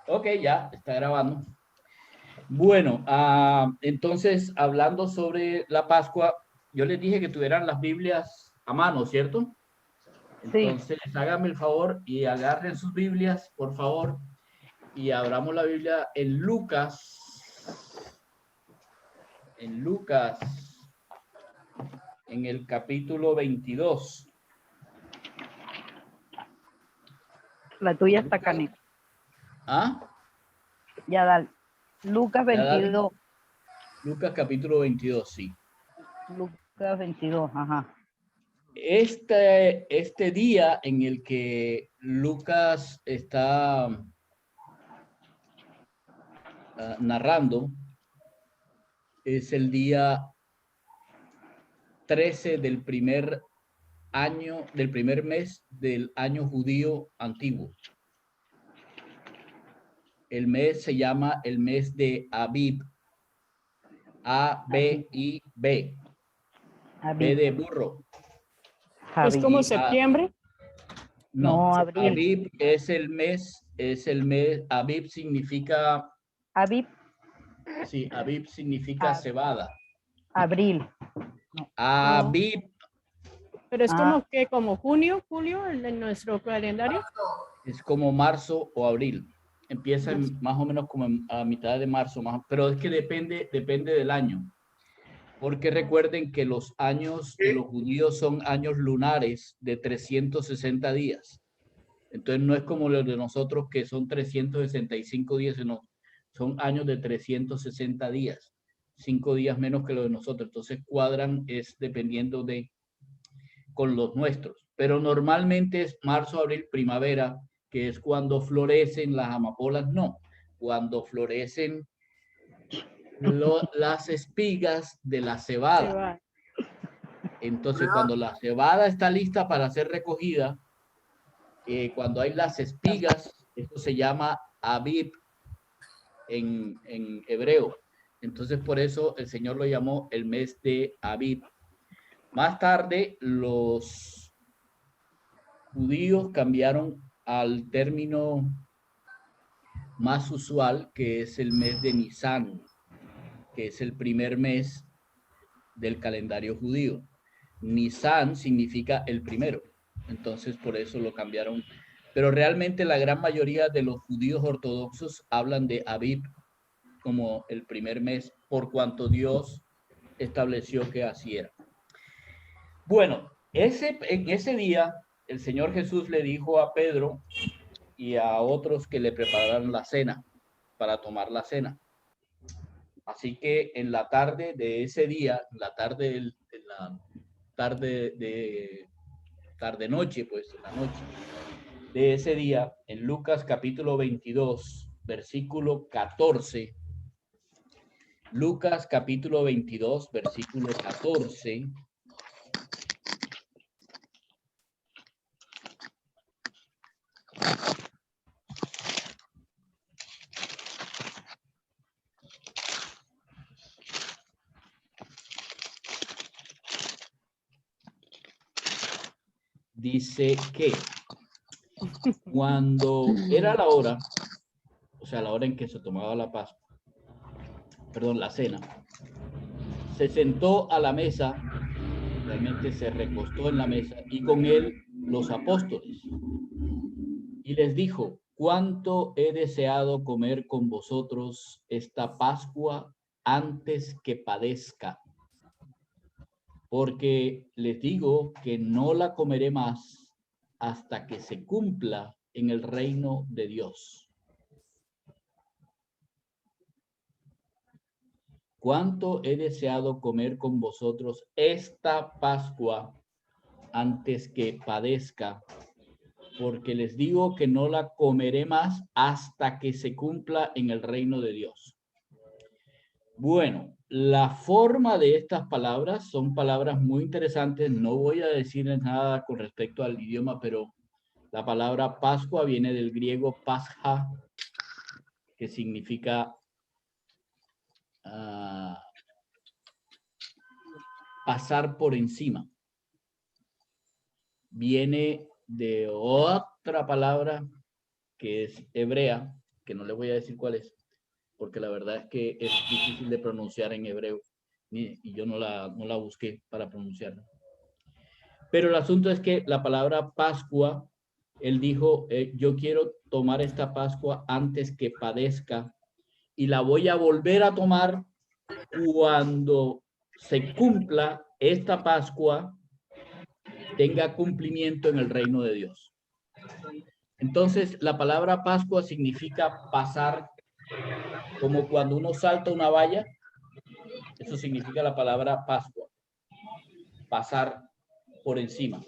Ok, ya está grabando. Bueno, entonces hablando sobre la Pascua, yo les dije que tuvieran las Biblias a mano, ¿cierto? Sí, Entonces háganme el favor y agarren sus Biblias, por favor, y abramos la Biblia en Lucas, en el capítulo 22. la tuya está Lucas, caneta. ¿ah? Ya dale. Lucas ¿Ya dale? 22. Lucas capítulo 22, sí. Lucas 22, ajá. Este día en el que Lucas está narrando es el día 13 del primer mes del año judío antiguo. El mes se llama el mes de Abib, Abib, A-B-I-B, B Abib, de burro. Es Abib. como Y septiembre. no, No, abril. Abib es el mes, Abib significa, Abib, sí, Abib significa ab- cebada. abril. No. No, Abib pero es Ah, como que como junio, julio en nuestro calendario. es como marzo o abril. Empieza Marzo. más o menos como a mitad de marzo, pero es que depende del año. Porque recuerden que los años de los judíos son años lunares de 360 días. Entonces no es como los de nosotros que son 365 días, sino son años de 360 días. 5 días menos que los de nosotros. Entonces cuadran es dependiendo de con los nuestros. Pero normalmente es marzo, abril, primavera, que es cuando florecen las amapolas, no, cuando florecen las espigas de la Se cebada. va. Entonces, cuando la cebada está lista para ser recogida, cuando hay las espigas, esto se llama Abib en hebreo. Entonces, por eso el Señor lo llamó el mes de Abib. Más tarde, los judíos cambiaron al término más usual, que es el mes de Nisan, que es el primer mes del calendario judío. Nisan significa el primero, entonces por eso lo cambiaron. Pero realmente la gran mayoría de los judíos ortodoxos hablan de Abib como el primer mes, por cuanto Dios estableció que así era. Bueno, en ese día el Señor Jesús le dijo a Pedro y a otros que le prepararan la cena, para tomar la cena. Así que en la tarde de ese día, en la tarde noche, pues en la noche de ese día, en Lucas capítulo 22, versículo 14, Lucas capítulo 22, versículo 14, dice que cuando era la hora, o sea, la hora en que se tomaba la cena, se sentó a la mesa, realmente se recostó en la mesa y con él los apóstoles. Y les dijo, cuánto he deseado comer con vosotros esta Pascua antes que padezca, porque les digo que no la comeré más hasta que se cumpla en el reino de Dios. Cuánto he deseado comer con vosotros esta Pascua antes que padezca, porque les digo que no la comeré más hasta que se cumpla en el reino de Dios. Bueno, la forma de estas palabras son palabras muy interesantes. No voy a decirles nada con respecto al idioma, pero la palabra Pascua viene del griego pascha, que significa pasar por encima. Viene de otra palabra que es hebrea, que no les voy a decir cuál es, porque la verdad es que es difícil de pronunciar en hebreo, y yo no la busqué para pronunciarla. Pero el asunto es que la palabra Pascua, él dijo, yo quiero tomar esta Pascua antes que padezca, y la voy a volver a tomar cuando se cumpla esta Pascua, tenga cumplimiento en el reino de Dios. Entonces, la palabra Pascua significa pasar, como cuando uno salta una valla. Eso significa la palabra Pascua, pasar por encima.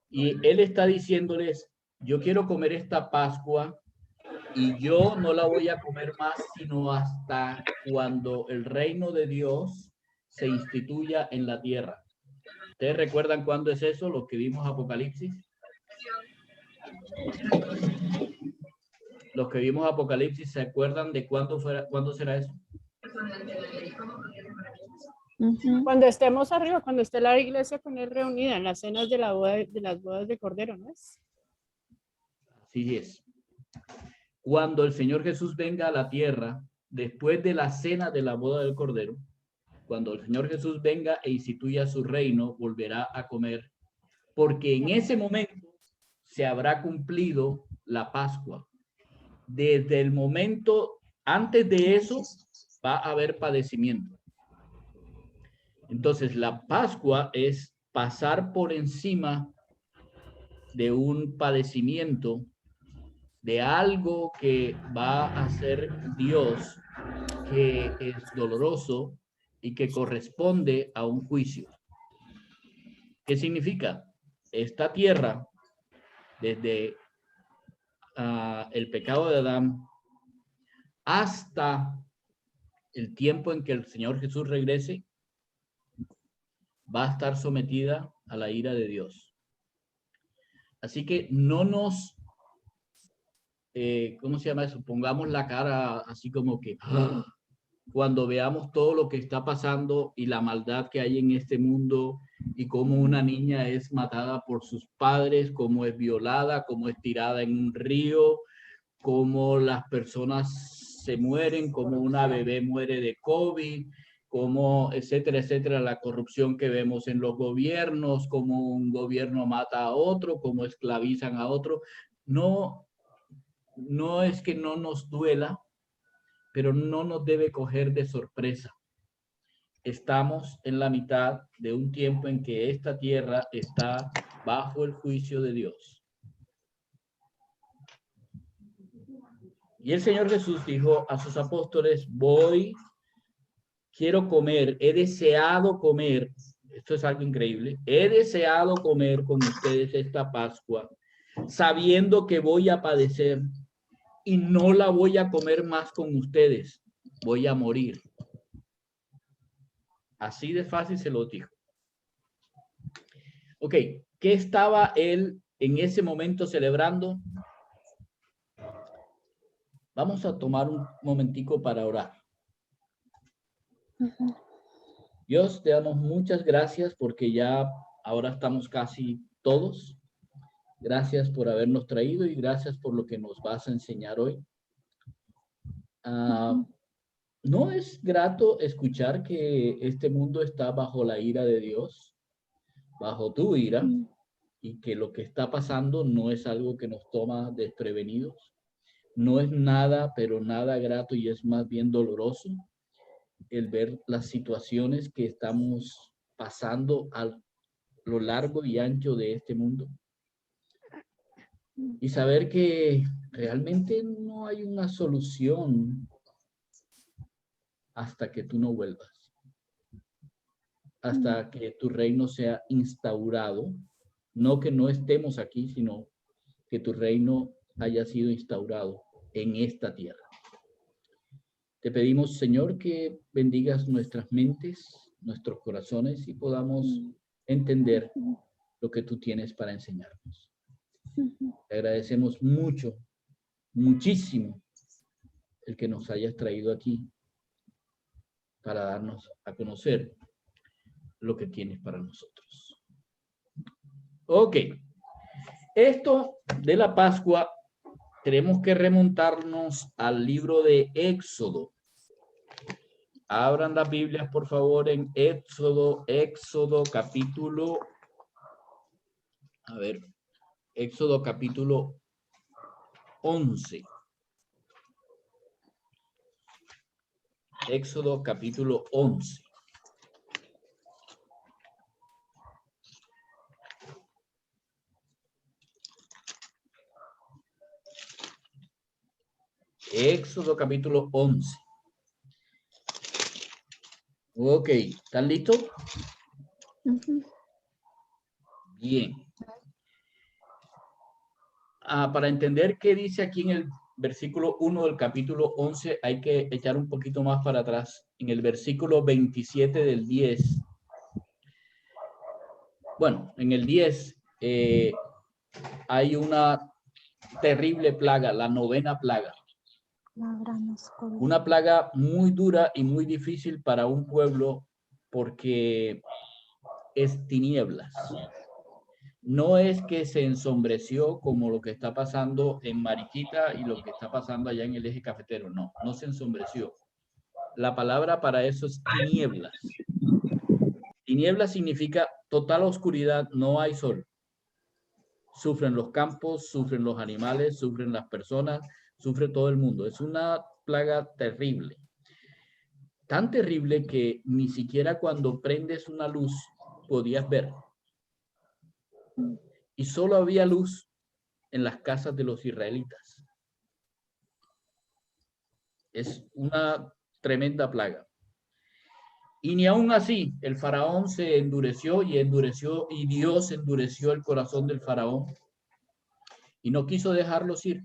Y él está diciéndoles, yo quiero comer esta Pascua y yo no la voy a comer más sino hasta cuando el reino de Dios se instituya en la tierra. ¿Ustedes recuerdan cuándo es eso? Los que vimos Apocalipsis. Los que vimos Apocalipsis, ¿se acuerdan de cuándo será eso? Cuando estemos arriba, cuando esté la iglesia con él reunida en las cenas de las bodas de Cordero, ¿no es? Así es. Cuando el Señor Jesús venga a la tierra, después de la cena de la boda del Cordero, cuando el Señor Jesús venga e instituya su reino, volverá a comer, porque en ese momento se habrá cumplido la Pascua. Desde el momento, antes de eso, va a haber padecimiento. Entonces, la Pascua es pasar por encima de un padecimiento, de algo que va a hacer Dios, que es doloroso y que corresponde a un juicio. ¿Qué significa? Esta tierra, desde el pecado de Adán hasta el tiempo en que el Señor Jesús regrese, va a estar sometida a la ira de Dios. Así que no nos, ¿cómo se llama eso? Pongamos la cara así como que cuando veamos todo lo que está pasando y la maldad que hay en este mundo y cómo una niña es matada por sus padres, cómo es violada, cómo es tirada en un río, cómo las personas se mueren, cómo una bebé muere de COVID, cómo, etcétera, etcétera, la corrupción que vemos en los gobiernos, cómo un gobierno mata a otro, cómo esclavizan a otro. No es que no nos duela, pero no nos debe coger de sorpresa. Estamos en la mitad de un tiempo en que esta tierra está bajo el juicio de Dios. Y el Señor Jesús dijo a sus apóstoles, quiero comer, he deseado comer, esto es algo increíble, he deseado comer con ustedes esta Pascua, sabiendo que voy a padecer y no la voy a comer más con ustedes, voy a morir. Así de fácil se lo dijo. Ok, ¿qué estaba él en ese momento celebrando? Vamos a tomar un momentico para orar. Dios, te damos muchas gracias porque ya ahora estamos casi todos. Gracias por habernos traído y gracias por lo que nos vas a enseñar hoy. ¿No es grato escuchar que este mundo está bajo la ira de Dios, bajo tu ira, y que lo que está pasando no es algo que nos toma desprevenidos? No es nada, pero nada grato, y es más bien doloroso el ver las situaciones que estamos pasando a lo largo y ancho de este mundo. Y saber que realmente no hay una solución hasta que tú no vuelvas. Hasta que tu reino sea instaurado. No que no estemos aquí, sino que tu reino haya sido instaurado en esta tierra. Te pedimos, Señor, que bendigas nuestras mentes, nuestros corazones y podamos entender lo que tú tienes para enseñarnos. Te agradecemos mucho, muchísimo, el que nos hayas traído aquí para darnos a conocer lo que tienes para nosotros. Ok. Esto de la Pascua tenemos que remontarnos al libro de Éxodo. Abran las Biblias, por favor, en Éxodo capítulo, Éxodo capítulo 11. Éxodo capítulo 11. Éxodo capítulo 11. Ok, ¿están listos? Bien. Para entender qué dice aquí en el versículo 1 del capítulo 11, hay que echar un poquito más para atrás. En el versículo 27 del 10. Bueno, en el 10 hay una terrible plaga, la 9ª plaga. Una plaga muy dura y muy difícil para un pueblo porque es tinieblas. No es que se ensombreció como lo que está pasando en Mariquita y lo que está pasando allá en el eje cafetero. No, no se ensombreció. La palabra para eso es tinieblas. Tinieblas significa total oscuridad, no hay sol. Sufren los campos, sufren los animales, sufren las personas, sufre todo el mundo. Es una plaga terrible. Tan terrible que ni siquiera cuando prendes una luz podías ver. Y solo había luz en las casas de los israelitas. Es una tremenda plaga. Y ni aún así el faraón se endureció y Dios endureció el corazón del faraón y no quiso dejarlos ir.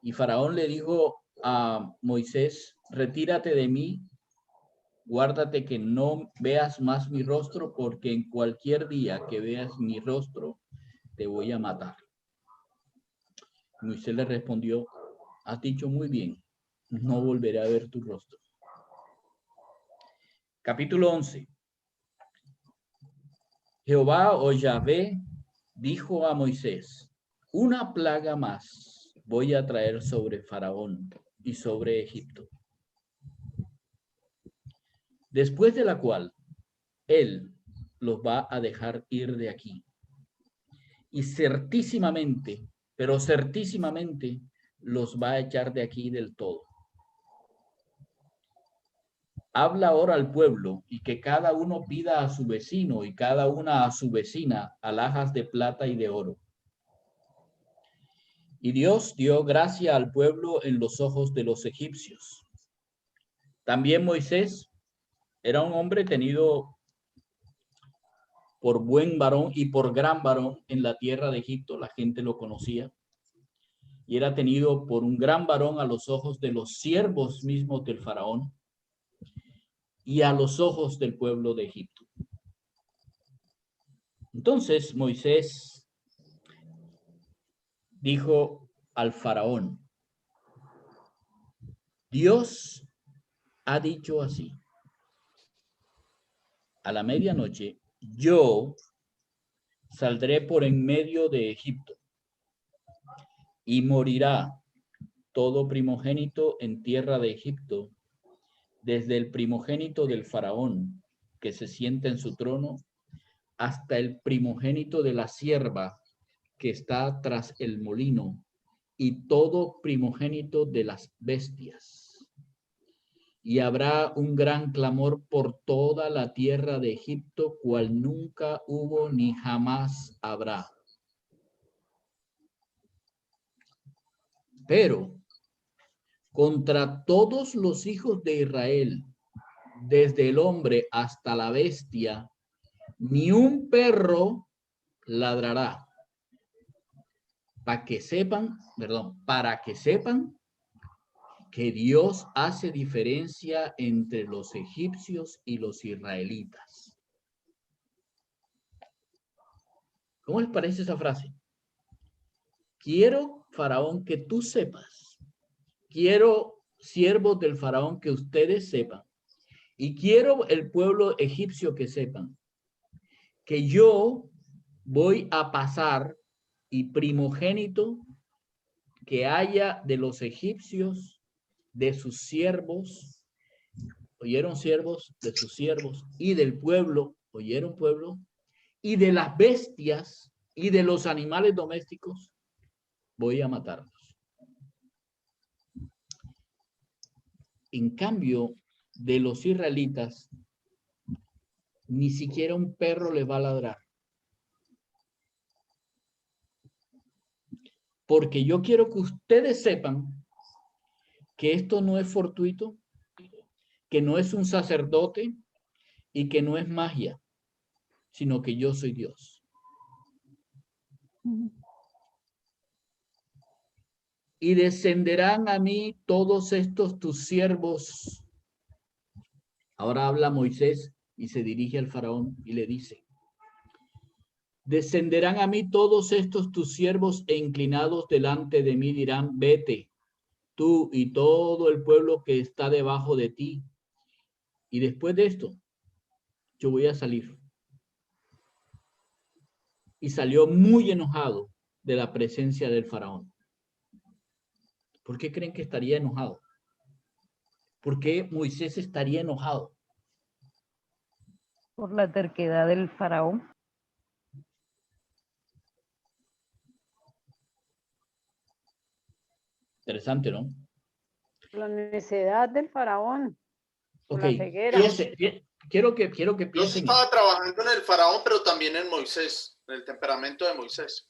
Y faraón le dijo a Moisés: retírate de mí, guárdate que no veas más mi rostro, porque en cualquier día que veas mi rostro te voy a matar. Moisés le respondió: has dicho muy bien, no volveré a ver tu rostro. Capítulo 11. Jehová o Yahvé dijo a Moisés: una plaga más voy a traer sobre Faraón y sobre Egipto, después de la cual él los va a dejar ir de aquí. Y certísimamente, pero certísimamente, los va a echar de aquí del todo. Habla ahora al pueblo y que cada uno pida a su vecino y cada una a su vecina alhajas de plata y de oro. Y Dios dio gracia al pueblo en los ojos de los egipcios. También Moisés era un hombre tenido por buen varón y por gran varón en la tierra de Egipto. La gente lo conocía. Y era tenido por un gran varón a los ojos de los siervos mismos del faraón y a los ojos del pueblo de Egipto. Entonces Moisés dijo al faraón: Dios ha dicho así: a la medianoche yo saldré por en medio de Egipto y morirá todo primogénito en tierra de Egipto, desde el primogénito del faraón que se sienta en su trono hasta el primogénito de la sierva que está tras el molino y todo primogénito de las bestias. Y habrá un gran clamor por toda la tierra de Egipto, cual nunca hubo ni jamás habrá. Pero contra todos los hijos de Israel, desde el hombre hasta la bestia, ni un perro ladrará, para que sepan que Dios hace diferencia entre los egipcios y los israelitas. ¿Cómo les parece esa frase? Quiero, faraón, que tú sepas. Quiero, siervos del faraón, que ustedes sepan. Y quiero el pueblo egipcio que sepan que yo voy a pasar y primogénito que haya de los egipcios, de sus siervos, oyeron siervos, de sus siervos, y del pueblo, oyeron pueblo, y de las bestias y de los animales domésticos, voy a matarlos. En cambio, de los israelitas, ni siquiera un perro les va a ladrar. Porque yo quiero que ustedes sepan que esto no es fortuito, que no es un sacerdote y que no es magia, sino que yo soy Dios. Y descenderán a mí todos estos tus siervos. Ahora habla Moisés y se dirige al faraón y le dice: descenderán a mí todos estos tus siervos e inclinados delante de mí dirán: vete, tú y todo el pueblo que está debajo de ti. Y después de esto, yo voy a salir. Y salió muy enojado de la presencia del faraón. ¿Por qué creen que estaría enojado? ¿Por qué Moisés estaría enojado? Por la terquedad del faraón. Interesante, ¿no? La necedad del faraón. Ok, La ceguera. quiero que Dios piensen. estaba trabajando en el faraón, pero también en Moisés, en el temperamento de Moisés.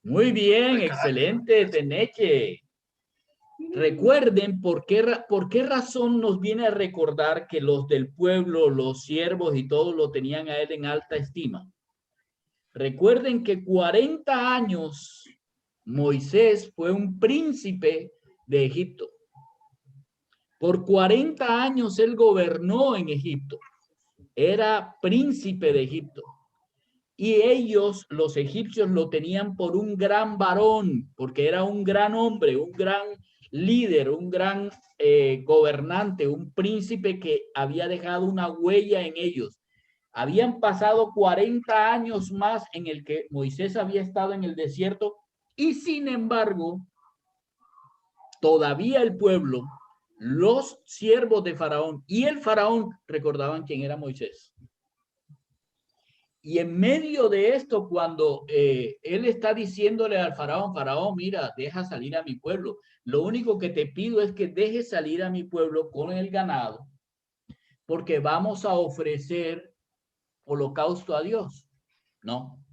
Muy bien, excelente, Teneche. Recuerden por qué razón nos viene a recordar que los del pueblo, los siervos y todos lo tenían a él en alta estima. Recuerden que 40 años Moisés fue un príncipe de Egipto. Por 40 años él gobernó en Egipto. Era príncipe de Egipto. Y ellos, los egipcios, lo tenían por un gran varón, porque era un gran hombre, un gran líder, un gran gobernante, un príncipe que había dejado una huella en ellos. Habían pasado 40 años más en el que Moisés había estado en el desierto y sin embargo, todavía el pueblo, los siervos de Faraón y el Faraón recordaban quién era Moisés. Y en medio de esto, cuando él está diciéndole al faraón, faraón, mira, deja salir a mi pueblo. Lo único que te pido es que dejes salir a mi pueblo con el ganado, porque vamos a ofrecer holocausto a Dios. No.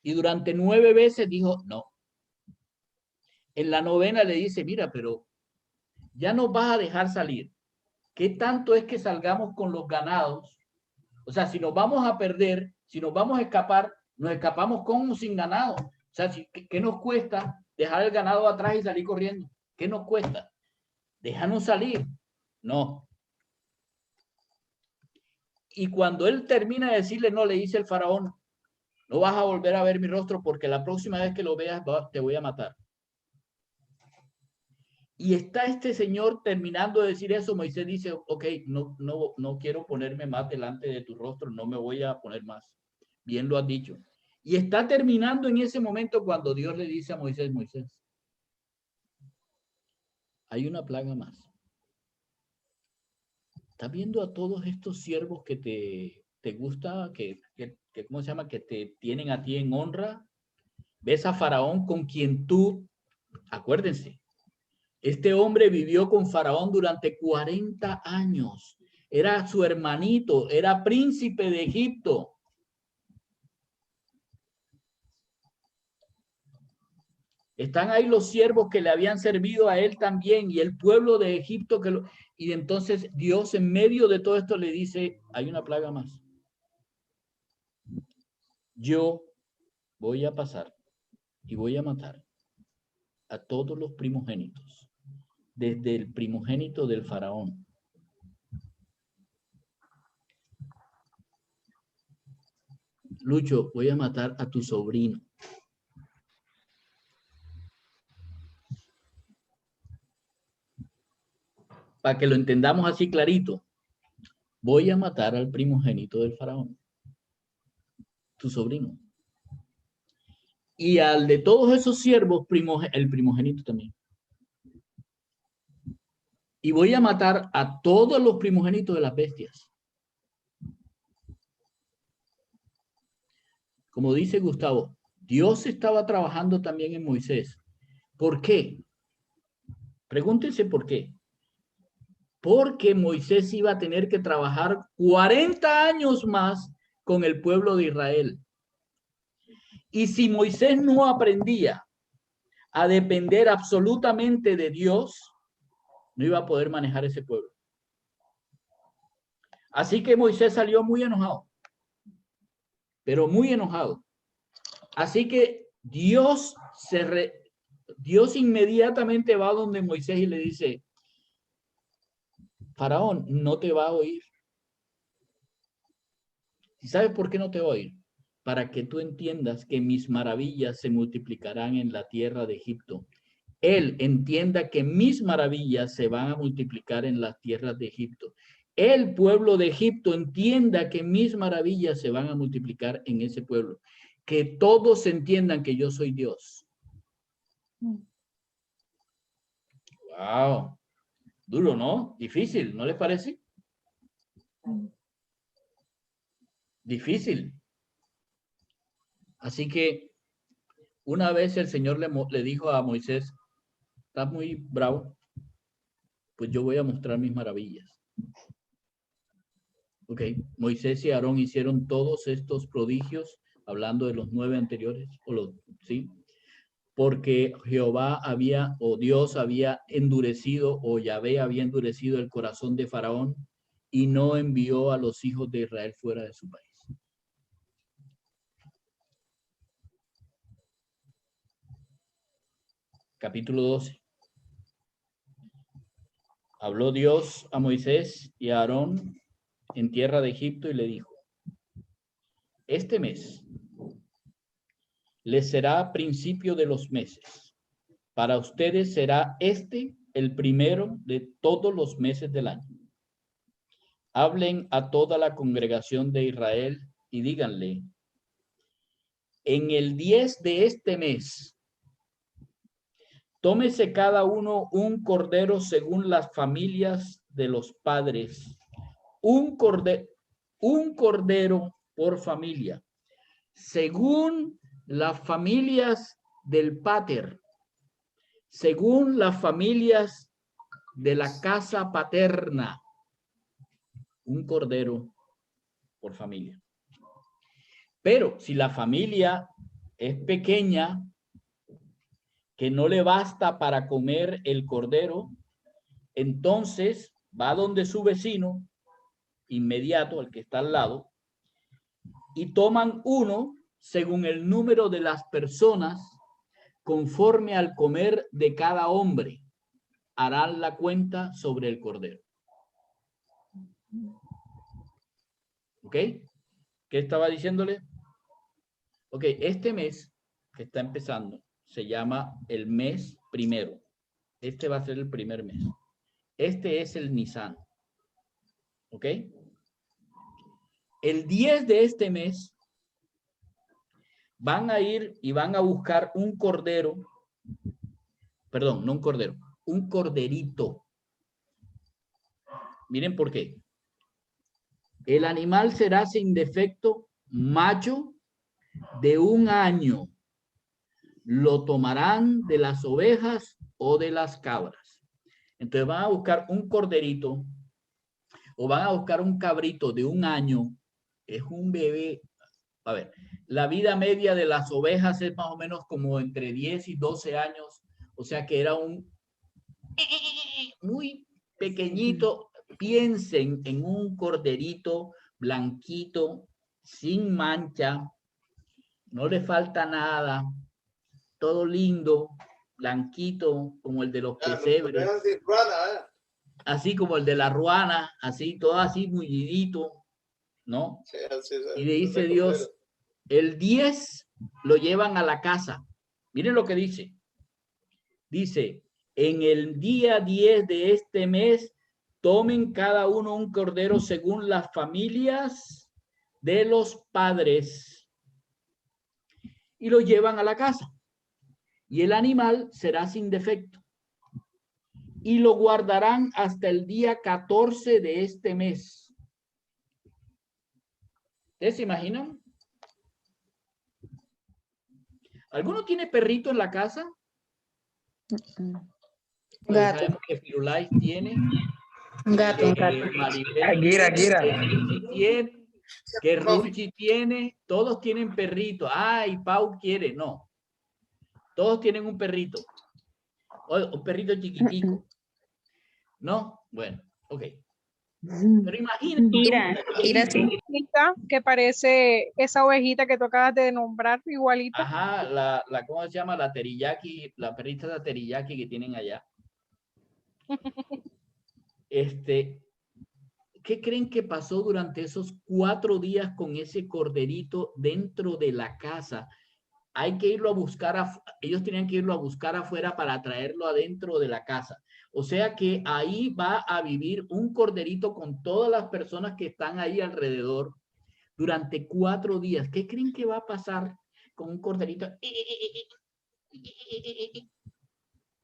Y durante 9 veces dijo, no. En la 9ª le dice, mira, pero ya nos vas a dejar salir. ¿Qué tanto es que salgamos con los ganados? O sea, si nos vamos a perder, si nos vamos a escapar, nos escapamos con o sin ganado. O sea, ¿qué nos cuesta dejar el ganado atrás y salir corriendo? ¿Qué nos cuesta? Déjanos salir. No. Y cuando él termina de decirle no, le dice el faraón, no vas a volver a ver mi rostro porque la próxima vez que lo veas te voy a matar. Y está este señor terminando de decir eso. Moisés dice, ok, no quiero ponerme más delante de tu rostro, no me voy a poner más. Bien lo has dicho. Y está terminando en ese momento cuando Dios le dice a Moisés, Moisés, hay una plaga más. ¿Estás viendo a todos estos siervos que te gusta, que ¿cómo se llama? Que te tienen a ti en honra? ¿Ves a Faraón con quien tú, acuérdense, este hombre vivió con Faraón durante 40 años. Era su hermanito, era príncipe de Egipto. Están ahí los siervos que le habían servido a él también y el pueblo de Egipto que lo... Y entonces Dios en medio de todo esto le dice, hay una plaga más. Yo voy a pasar y voy a matar a todos los primogénitos, desde el primogénito del faraón. Lucho, voy a matar a tu sobrino. Para que lo entendamos así clarito, voy a matar al primogénito del faraón, tu sobrino. y al de todos esos siervos, el primogénito también. Y voy a matar a todos los primogénitos de las bestias. Como dice Gustavo, Dios estaba trabajando también en Moisés. ¿Por qué? Pregúntense por qué. Porque Moisés iba a tener que trabajar 40 años más con el pueblo de Israel. Y si Moisés no aprendía a depender absolutamente de Dios, no iba a poder manejar ese pueblo. Así que Moisés salió muy enojado, pero muy enojado. Así que Dios inmediatamente va donde Moisés y le dice, Faraón no te va a oír. ¿Y sabes por qué no te va a oír? Para que tú entiendas que mis maravillas se multiplicarán en la tierra de Egipto. Él entienda que mis maravillas se van a multiplicar en las tierras de Egipto. El pueblo de Egipto entienda que mis maravillas se van a multiplicar en ese pueblo. Que todos entiendan que yo soy Dios. Wow. Duro, ¿no? Difícil, ¿no les parece? Difícil. Así que una vez el Señor le dijo a Moisés, estás muy bravo, pues yo voy a mostrar mis maravillas. Ok, Moisés y Aarón hicieron todos estos prodigios, hablando de los 9 anteriores, ¿sí? Porque Jehová había, o Dios había endurecido, o Yahvé había endurecido el corazón de Faraón y no envió a los hijos de Israel fuera de su país. Capítulo 12. Habló Dios a Moisés y a Aarón en tierra de Egipto y le dijo, este mes les será principio de los meses. Para ustedes será este el primero de todos los meses del año. Hablen a toda la congregación de Israel y díganle, en el 10 de este mes, tómese cada uno un cordero según las familias de los padres, un cordero por familia, según las familias del pater, según las familias de la casa paterna, un cordero por familia. Pero si la familia es pequeña, que no le basta para comer el cordero, entonces va donde su vecino inmediato, el que está al lado, y toman uno según el número de las personas, conforme al comer de cada hombre, harán la cuenta sobre el cordero. ¿Ok? ¿Qué estaba diciéndole? Ok, este mes que está empezando se llama el mes primero. Este va a ser el primer mes. Este es el Nisan. ¿Ok? El 10 de este mes van a ir y van a buscar un cordero, perdón, no un cordero, un corderito. Miren por qué. El animal será sin defecto macho de 1 año. Lo tomarán de las ovejas o de las cabras. Entonces van a buscar un corderito o van a buscar un cabrito de 1 año. Es un bebé. A ver, la vida media de las ovejas es más o menos como entre 10 y 12 años. O sea que era un muy pequeñito. Piensen en un corderito blanquito, sin mancha, no le falta nada, todo lindo, blanquito, como el de los pesebres, así como el de la ruana, así, todo así mullidito, ¿no? Sí, y le dice Dios, el 10 lo llevan a la casa. Miren lo que dice. Dice, en el día 10 de este mes, tomen cada uno un cordero según las familias de los padres. y lo llevan a la casa. Y el animal será sin defecto. Y lo guardarán hasta el día 14 de este mes. ¿Ustedes se imaginan? ¿Alguno tiene perrito en la casa? Pues sabemos que Firulais tiene. Un gato. Maribel Gira. tiene, que Ruchi tiene, todos tienen perrito. Ay, Pau quiere, no. Todos tienen un perrito. Un perrito chiquitico. ¿No? Bueno, ok. Pero imagínate. Gira, sí. Que parece esa ovejita que tú acabas de nombrar, igualita. Ajá, ¿cómo se llama? La teriyaki, la perrita de teriyaki que tienen allá. ¿Qué creen que pasó durante esos 4 días con ese corderito dentro de la casa? Hay que irlo a buscar, ellos tenían que irlo a buscar afuera para traerlo adentro de la casa. O sea que ahí va a vivir un corderito con todas las personas que están ahí alrededor durante 4 días. ¿Qué creen que va a pasar con un corderito?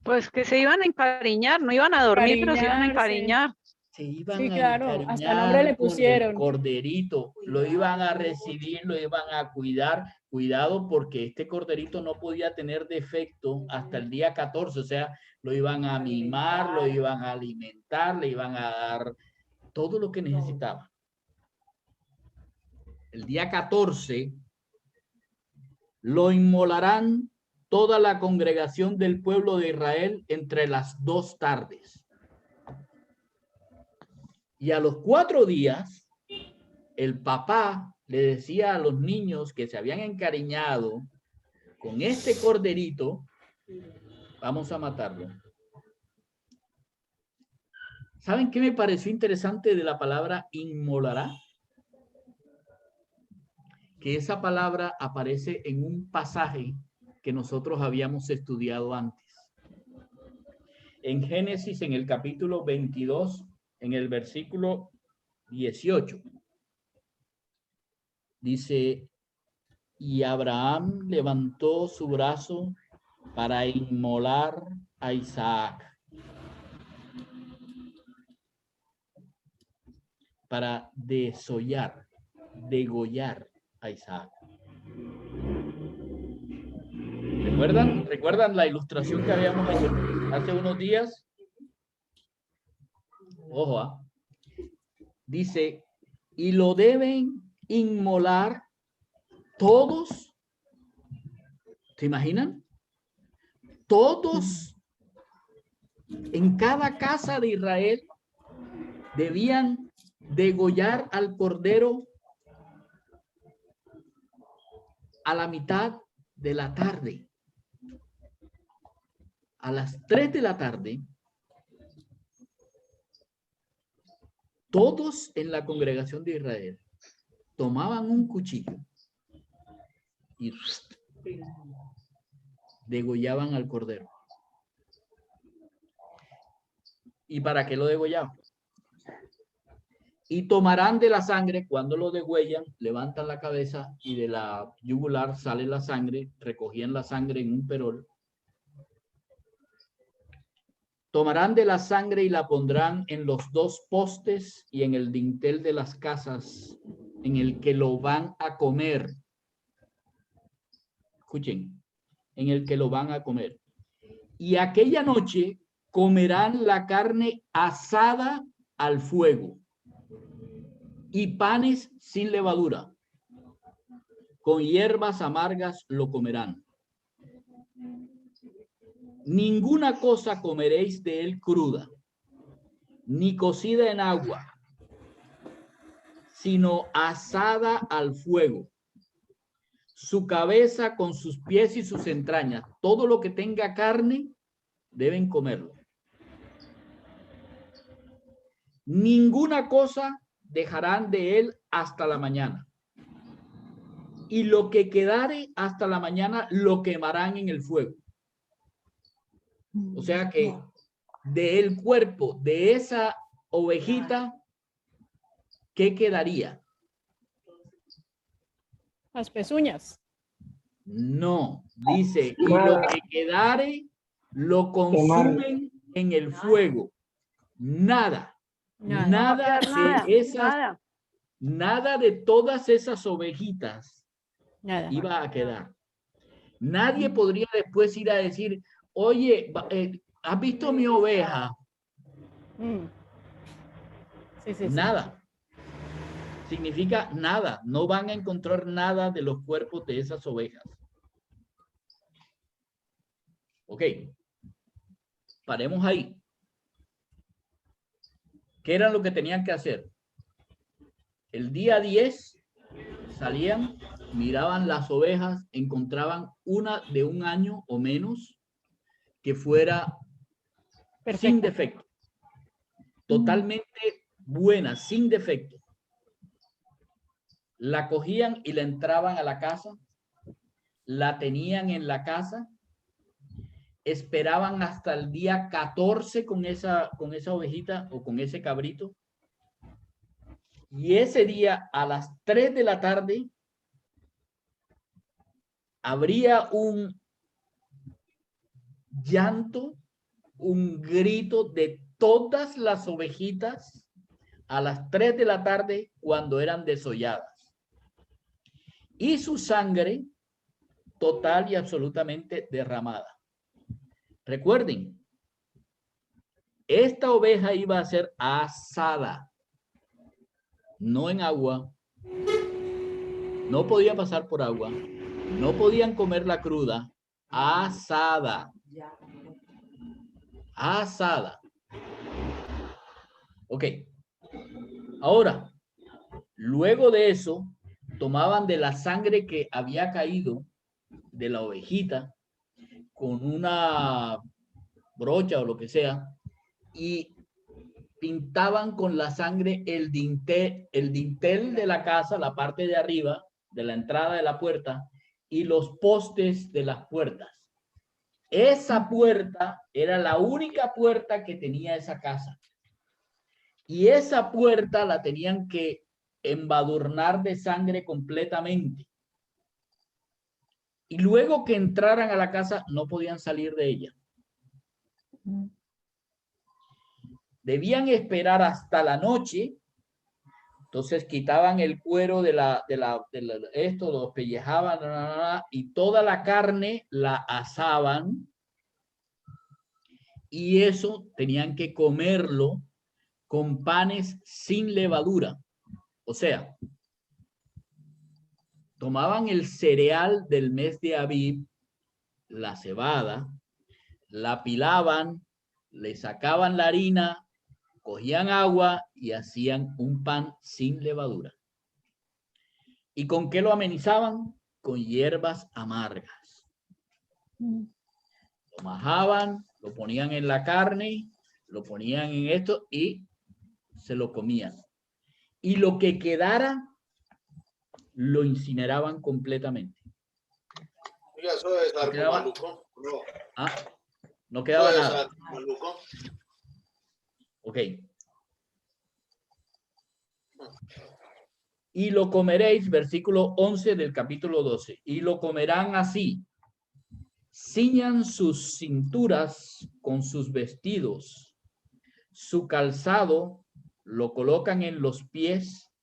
Pues que se iban a encariñar, no iban a dormir, pero se iban a encariñar. Se iban Sí, a claro, encariñar hasta nombre le con pusieron. el corderito, lo iban a recibir, lo iban a cuidar. Cuidado porque este corderito no podía tener defecto hasta el día 14, o sea, lo iban a mimar, lo iban a alimentar, le iban a dar todo lo que necesitaba. El día 14 lo inmolarán toda la congregación del pueblo de Israel entre las 2 tardes. Y a los 4 días, el papá le decía a los niños que se habían encariñado con este corderito, vamos a matarlo. ¿Saben qué me pareció interesante de la palabra inmolará? Que esa palabra aparece en un pasaje que nosotros habíamos estudiado antes. En Génesis, en el capítulo 22, en el versículo 18. Dice, y Abraham levantó su brazo para inmolar a Isaac. Para degollar a Isaac. ¿Recuerdan la ilustración que habíamos hecho hace unos días? Ojo, dice, y lo deben inmolar todos. ¿Se imaginan? Todos en cada casa de Israel debían degollar al cordero a la mitad de la tarde. A las 3 de la tarde, todos en la congregación de Israel tomaban un cuchillo y degollaban al cordero. ¿Y para qué lo degollaban? Y tomarán de la sangre, cuando lo degüellan, levantan la cabeza y de la yugular sale la sangre, recogían la sangre en un perol. Tomarán de la sangre y la pondrán en los 2 postes y en el dintel de las casas en el que lo van a comer. Escuchen, en el que lo van a comer. Y aquella noche comerán la carne asada al fuego y panes sin levadura. Con hierbas amargas lo comerán. Ninguna cosa comeréis de él cruda, ni cocida en agua, sino asada al fuego. Su cabeza con sus pies y sus entrañas, todo lo que tenga carne, deben comerlo. Ninguna cosa dejarán de él hasta la mañana. Y lo que quedare hasta la mañana lo quemarán en el fuego. O sea que del cuerpo de esa ovejita, ¿qué quedaría? Las pezuñas. No, dice, y lo que quedare lo consumen en el fuego. Nada, Nada. nada Nada, de esas, nada. nada de todas esas ovejitas Nada. iba a quedar. Nadie podría después ir a decir, oye, ¿has visto mi oveja? Mm. Sí, sí, sí. Nada. Significa nada. No van a encontrar nada de los cuerpos de esas ovejas. Ok. Paremos ahí. ¿Qué era lo que tenían que hacer? El día 10 salían, miraban las ovejas, encontraban una de 1 año o menos que fuera sin Perfecto. defecto. Totalmente buena, sin defecto. La cogían y la entraban a la casa, la tenían en la casa, esperaban hasta el día 14 con esa ovejita o con ese cabrito. Y ese día a las 3 de la tarde habría un llanto, un grito de todas las ovejitas a las 3 de la tarde cuando eran desolladas. Y su sangre total y absolutamente derramada. Recuerden, esta oveja iba a ser asada, no en agua, no podía pasar por agua, no podían comerla cruda, asada. Asada. Ok. Ahora, luego de eso, tomaban de la sangre que había caído de la ovejita con una brocha o lo que sea y pintaban con la sangre el dintel de la casa, la parte de arriba de la entrada de la puerta y los postes de las puertas. Esa puerta era la única puerta que tenía esa casa. Y esa puerta la tenían que embadurnar de sangre completamente. Y luego que entraran a la casa, no podían salir de ella. Debían esperar hasta la noche. Entonces quitaban el cuero de esto, lo pellejaban y toda la carne la asaban. Y eso tenían que comerlo con panes sin levadura. O sea, tomaban el cereal del mes de Abib, la cebada, la pilaban, le sacaban la harina, cogían agua y hacían un pan sin levadura. ¿Y con qué lo amenizaban? Con hierbas amargas. Lo majaban, lo ponían en la carne, lo ponían en esto y se lo comían. Y lo que quedara, lo incineraban completamente. Oiga, eso debe estar quedaba, maluco. No. No quedaba nada. Maluco. Ok. Y lo comeréis, versículo 11 del capítulo 12. Y lo comerán así. Ciñan sus cinturas con sus vestidos. Su calzado lo colocan en los pies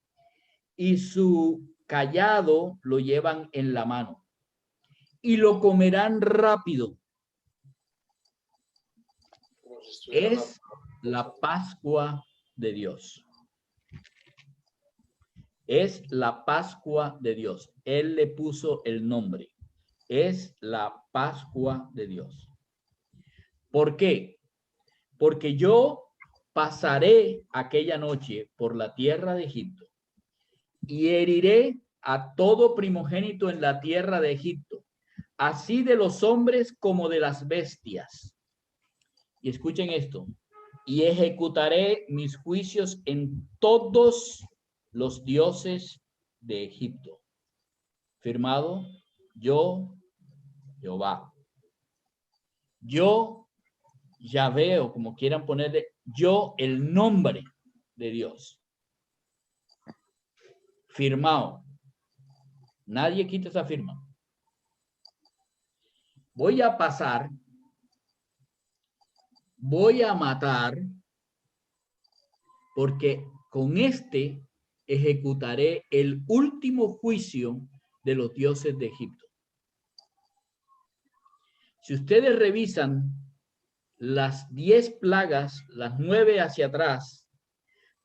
y su cayado lo llevan en la mano. Y lo comerán rápido. Es la Pascua de Dios. Es la Pascua de Dios. Él le puso el nombre. Es la Pascua de Dios. ¿Por qué? Porque yo pasaré aquella noche por la tierra de Egipto y heriré a todo primogénito en la tierra de Egipto, así de los hombres como de las bestias. Y escuchen esto. Y ejecutaré mis juicios en todos los dioses de Egipto. Firmado, yo, Jehová. Yo, Yahvé, o como quieran ponerle, yo, el nombre de Dios. Firmado. Nadie quita esa firma. voy a pasar, voy a matar, porque con este ejecutaré el último juicio de los dioses de Egipto. Si ustedes revisan las 10 plagas, las 9 hacia atrás,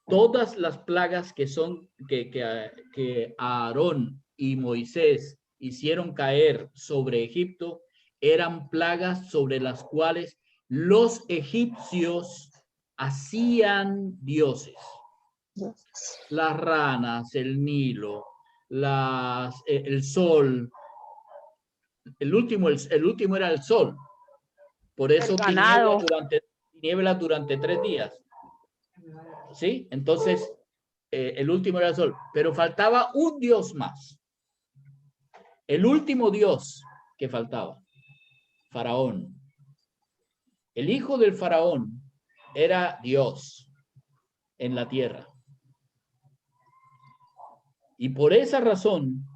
todas las plagas que Aarón y Moisés hicieron caer sobre Egipto eran plagas sobre las cuales los egipcios hacían dioses. Las ranas, el Nilo, el sol. El último era el sol. Por eso tinieblas durante 3 días. ¿Sí? Entonces, el último era el sol. Pero faltaba un dios más. El último dios que faltaba. Faraón. El hijo del faraón era Dios en la tierra. Y por esa razón,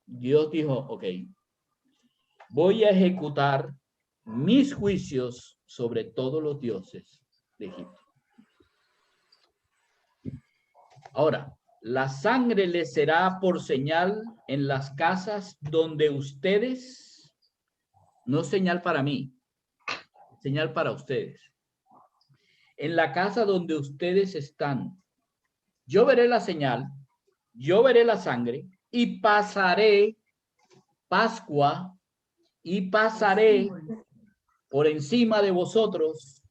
Dios dijo, ok, voy a ejecutar mis juicios sobre todos los dioses de Egipto. Ahora, la sangre les será por señal en las casas donde ustedes, no señal para mí, señal para ustedes. En la casa donde ustedes están, yo veré la señal, yo veré la sangre y pasaré Pascua y pasaré por encima de vosotros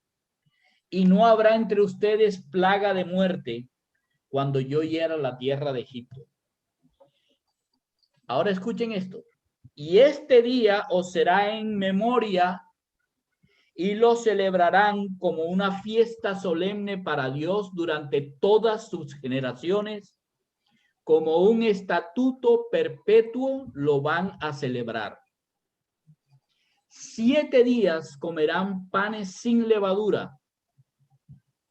y no habrá entre ustedes plaga de muerte cuando yo hiera la tierra de Egipto. Ahora escuchen esto. Y este día os será en memoria y lo celebrarán como una fiesta solemne para Dios durante todas sus generaciones. Como un estatuto perpetuo lo van a celebrar. 7 días comerán panes sin levadura.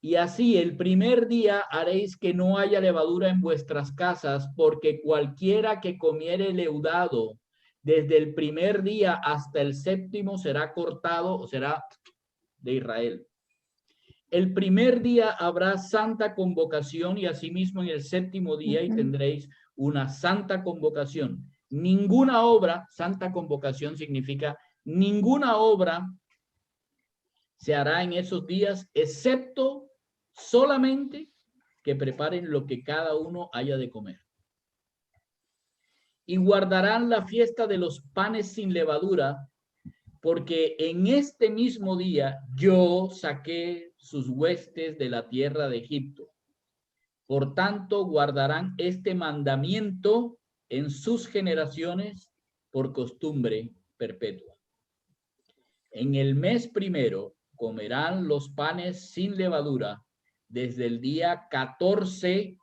Y así el primer día haréis que no haya levadura en vuestras casas, porque cualquiera que comiere leudado desde el primer día hasta el 7º será cortado o será de Israel. El primer día habrá santa convocación y asimismo en el 7º día y tendréis una santa convocación. Ninguna obra, santa convocación significa ninguna obra se hará en esos días, excepto solamente que preparen lo que cada uno haya de comer. Y guardarán la fiesta de los panes sin levadura, porque en este mismo día yo saqué sus huestes de la tierra de Egipto. Por tanto, guardarán este mandamiento en sus generaciones por costumbre perpetua. En el mes primero comerán los panes sin levadura desde el día 14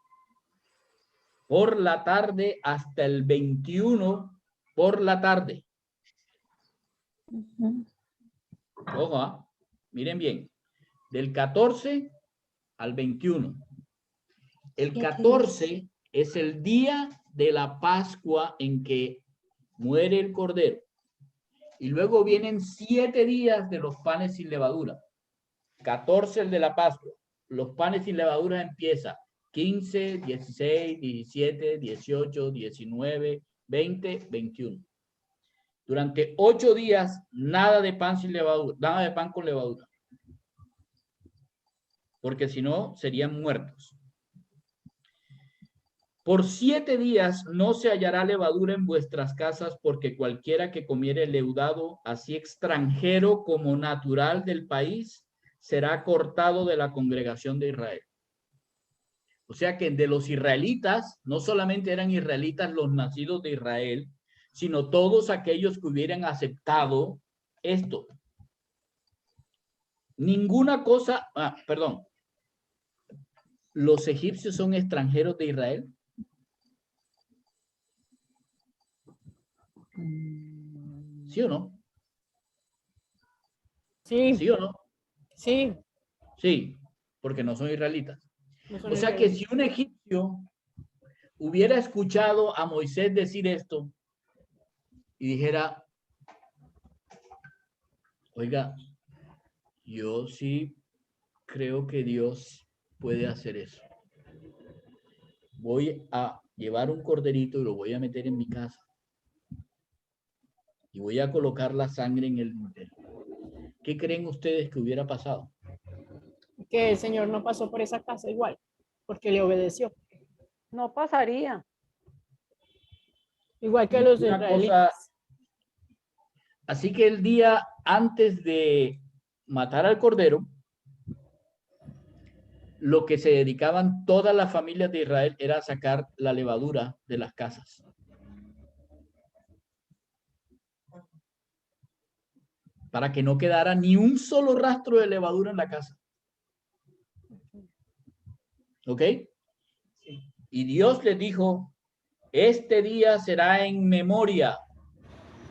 por la tarde hasta el 21 por la tarde. Ojo, miren bien, del 14 al 21. El 14 es el día de la Pascua en que muere el Cordero. Y luego vienen 7 días de los panes sin levadura. 14 el de la Pascua. Los panes sin levadura empieza 15, 16, 17, 18, 19, 20, 21. Durante 8 días, nada de pan sin levadura, nada de pan con levadura. Porque si no, serían muertos. Por 7 días no se hallará levadura en vuestras casas, porque cualquiera que comiere leudado, así extranjero como natural del país, será cortado de la congregación de Israel. O sea que de los israelitas, no solamente eran israelitas los nacidos de Israel, sino todos aquellos que hubieran aceptado esto. Ninguna cosa, perdón, ¿los egipcios son extranjeros de Israel? ¿Sí o no? Sí. ¿Sí o no? Sí. Sí, porque no son israelitas. No son O sea que israelitas. si un egipcio hubiera escuchado a Moisés decir esto y dijera, Oiga, yo sí creo que Dios puede hacer eso. Voy a llevar un corderito y lo voy a meter en mi casa. Y voy a colocar la sangre en el dintel. ¿Qué creen ustedes que hubiera pasado? Que el Señor no pasó por esa casa igual, porque le obedeció. No pasaría. Igual que los Una israelitas. cosa, así que el día antes de matar al cordero, lo que se dedicaban todas las familias de Israel era sacar la levadura de las casas. Para que no quedara ni un solo rastro de levadura en la casa. ¿Ok? Y Dios les dijo, este día será en memoria.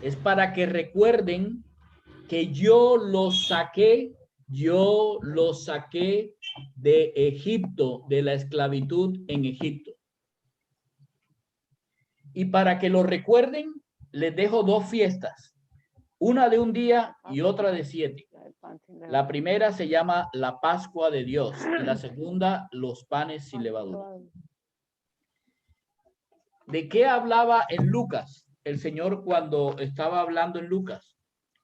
Es para que recuerden que yo los saqué de Egipto, de la esclavitud en Egipto. Y para que lo recuerden, les dejo dos fiestas. Una de un día y otra de 7. La primera se llama la Pascua de Dios y la segunda los panes sin levadura. ¿De qué hablaba en Lucas el Señor cuando estaba hablando en Lucas?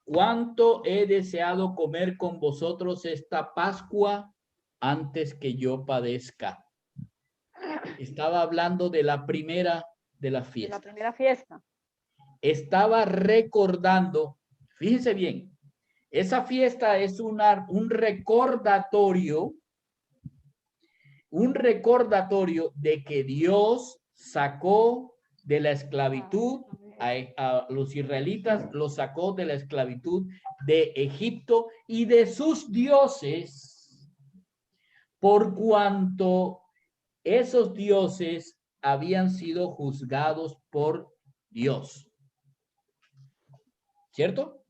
¿Cuánto he deseado comer con vosotros esta Pascua antes que yo padezca? Estaba hablando de la primera de las fiestas. La primera fiesta. Estaba recordando, fíjense bien, esa fiesta es un recordatorio de que Dios sacó de la esclavitud a los israelitas, los sacó de la esclavitud de Egipto y de sus dioses, por cuanto esos dioses habían sido juzgados por Dios. ¿Cierto?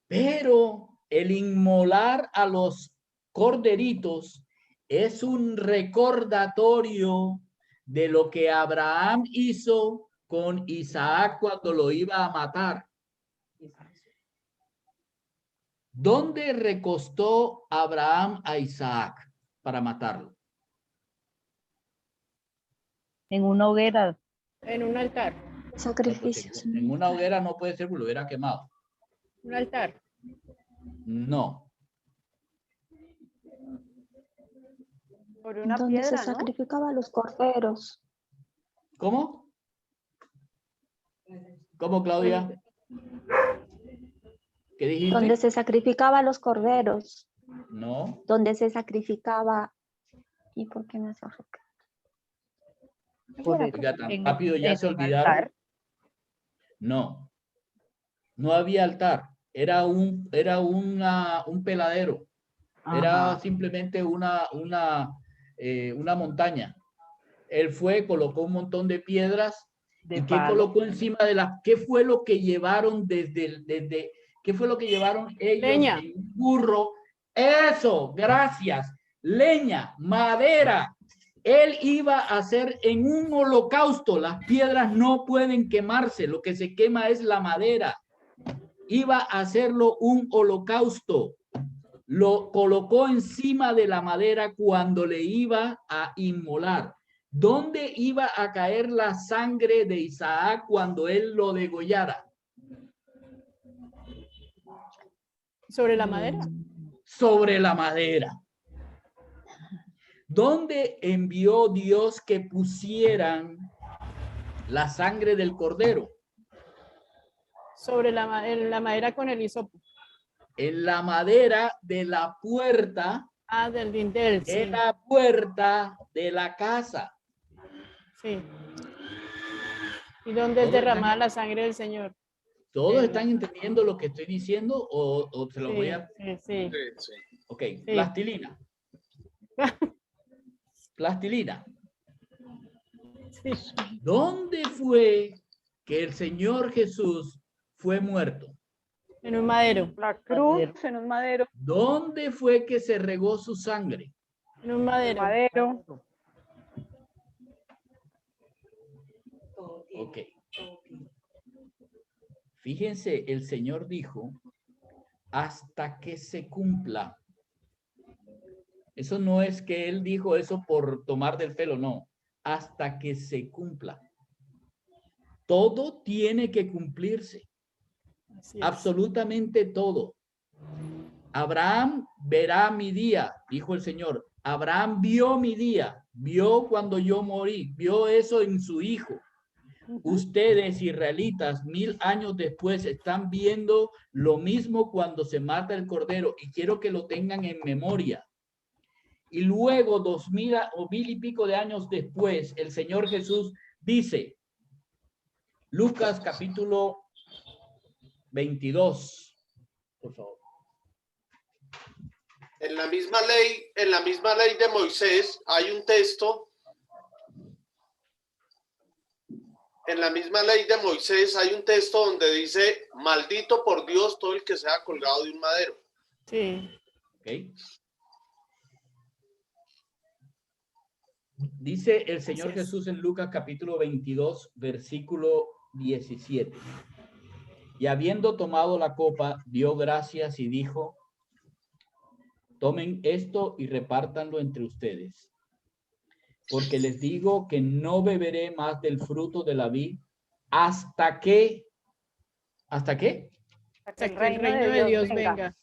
Pero el inmolar a los corderitos es un recordatorio de lo que Abraham hizo con Isaac cuando lo iba a matar. ¿Dónde recostó Abraham a Isaac para matarlo? En una hoguera. En un altar. Sacrificios. En una hoguera no puede ser porque lo hubiera quemado. Un altar. No. Sobre una Donde piedra, se ¿no? sacrificaban los corderos. ¿Cómo? ¿Cómo, Claudia? ¿Qué dijiste? Donde se sacrificaban los corderos. No. Donde se sacrificaba. ¿Y por qué me hace afectar? Oiga, tan rápido ya se olvidaron. No. No había altar. Era un peladero. Era simplemente una montaña. Él fue, colocó un montón de piedras. ¿Y qué colocó encima de las? ¿Qué fue lo que llevaron qué fue lo que llevaron ellos? Leña. En un burro? Eso, gracias. Leña, madera. Él iba a hacer en un holocausto. Las piedras no pueden quemarse. Lo que se quema es la madera. Iba a hacerlo un holocausto. Lo colocó encima de la madera cuando le iba a inmolar. ¿Dónde iba a caer la sangre de Isaac cuando él lo degollara? Sobre la madera. Sobre la madera. ¿Dónde envió Dios que pusieran la sangre del cordero? Sobre en la madera con el hisopo. En la madera de la puerta. Ah, del dintel. En la puerta de la casa. Sí. ¿Y dónde es derramada la sangre del Señor? ¿Todos están entendiendo lo que estoy diciendo o se lo voy a...? Sí. Ok, plastilina. Plastilina. Sí. ¿Dónde fue que el Señor Jesús fue muerto? En un madero. La cruz en un madero. ¿Dónde fue que se regó su sangre? En un madero. Madero. Ok. Fíjense, el Señor dijo hasta que se cumpla. Eso no es que él dijo eso por tomar del pelo, no. Hasta que se cumpla. Todo tiene que cumplirse. Así es. Absolutamente todo. Abraham verá mi día, dijo el Señor. Abraham vio mi día, vio cuando yo morí, vio eso en su hijo. Ustedes, israelitas, 1000 años después, están viendo lo mismo cuando se mata el cordero, y quiero que lo tengan en memoria. Y luego, 2000 o 1000 y pico de años después, el Señor Jesús dice, Lucas capítulo 22, por favor. En la misma ley de Moisés hay un texto. En la misma ley de Moisés hay un texto donde dice, maldito por Dios todo el que sea colgado de un madero. Sí. ¿Okay? Dice el Señor Así es. Jesús en Lucas capítulo 22, versículo 17. Y habiendo tomado la copa, dio gracias y dijo, tomen esto y repártanlo entre ustedes. Porque les digo que no beberé más del fruto de la vid hasta que, ¿hasta qué? Hasta que el reino de Dios venga.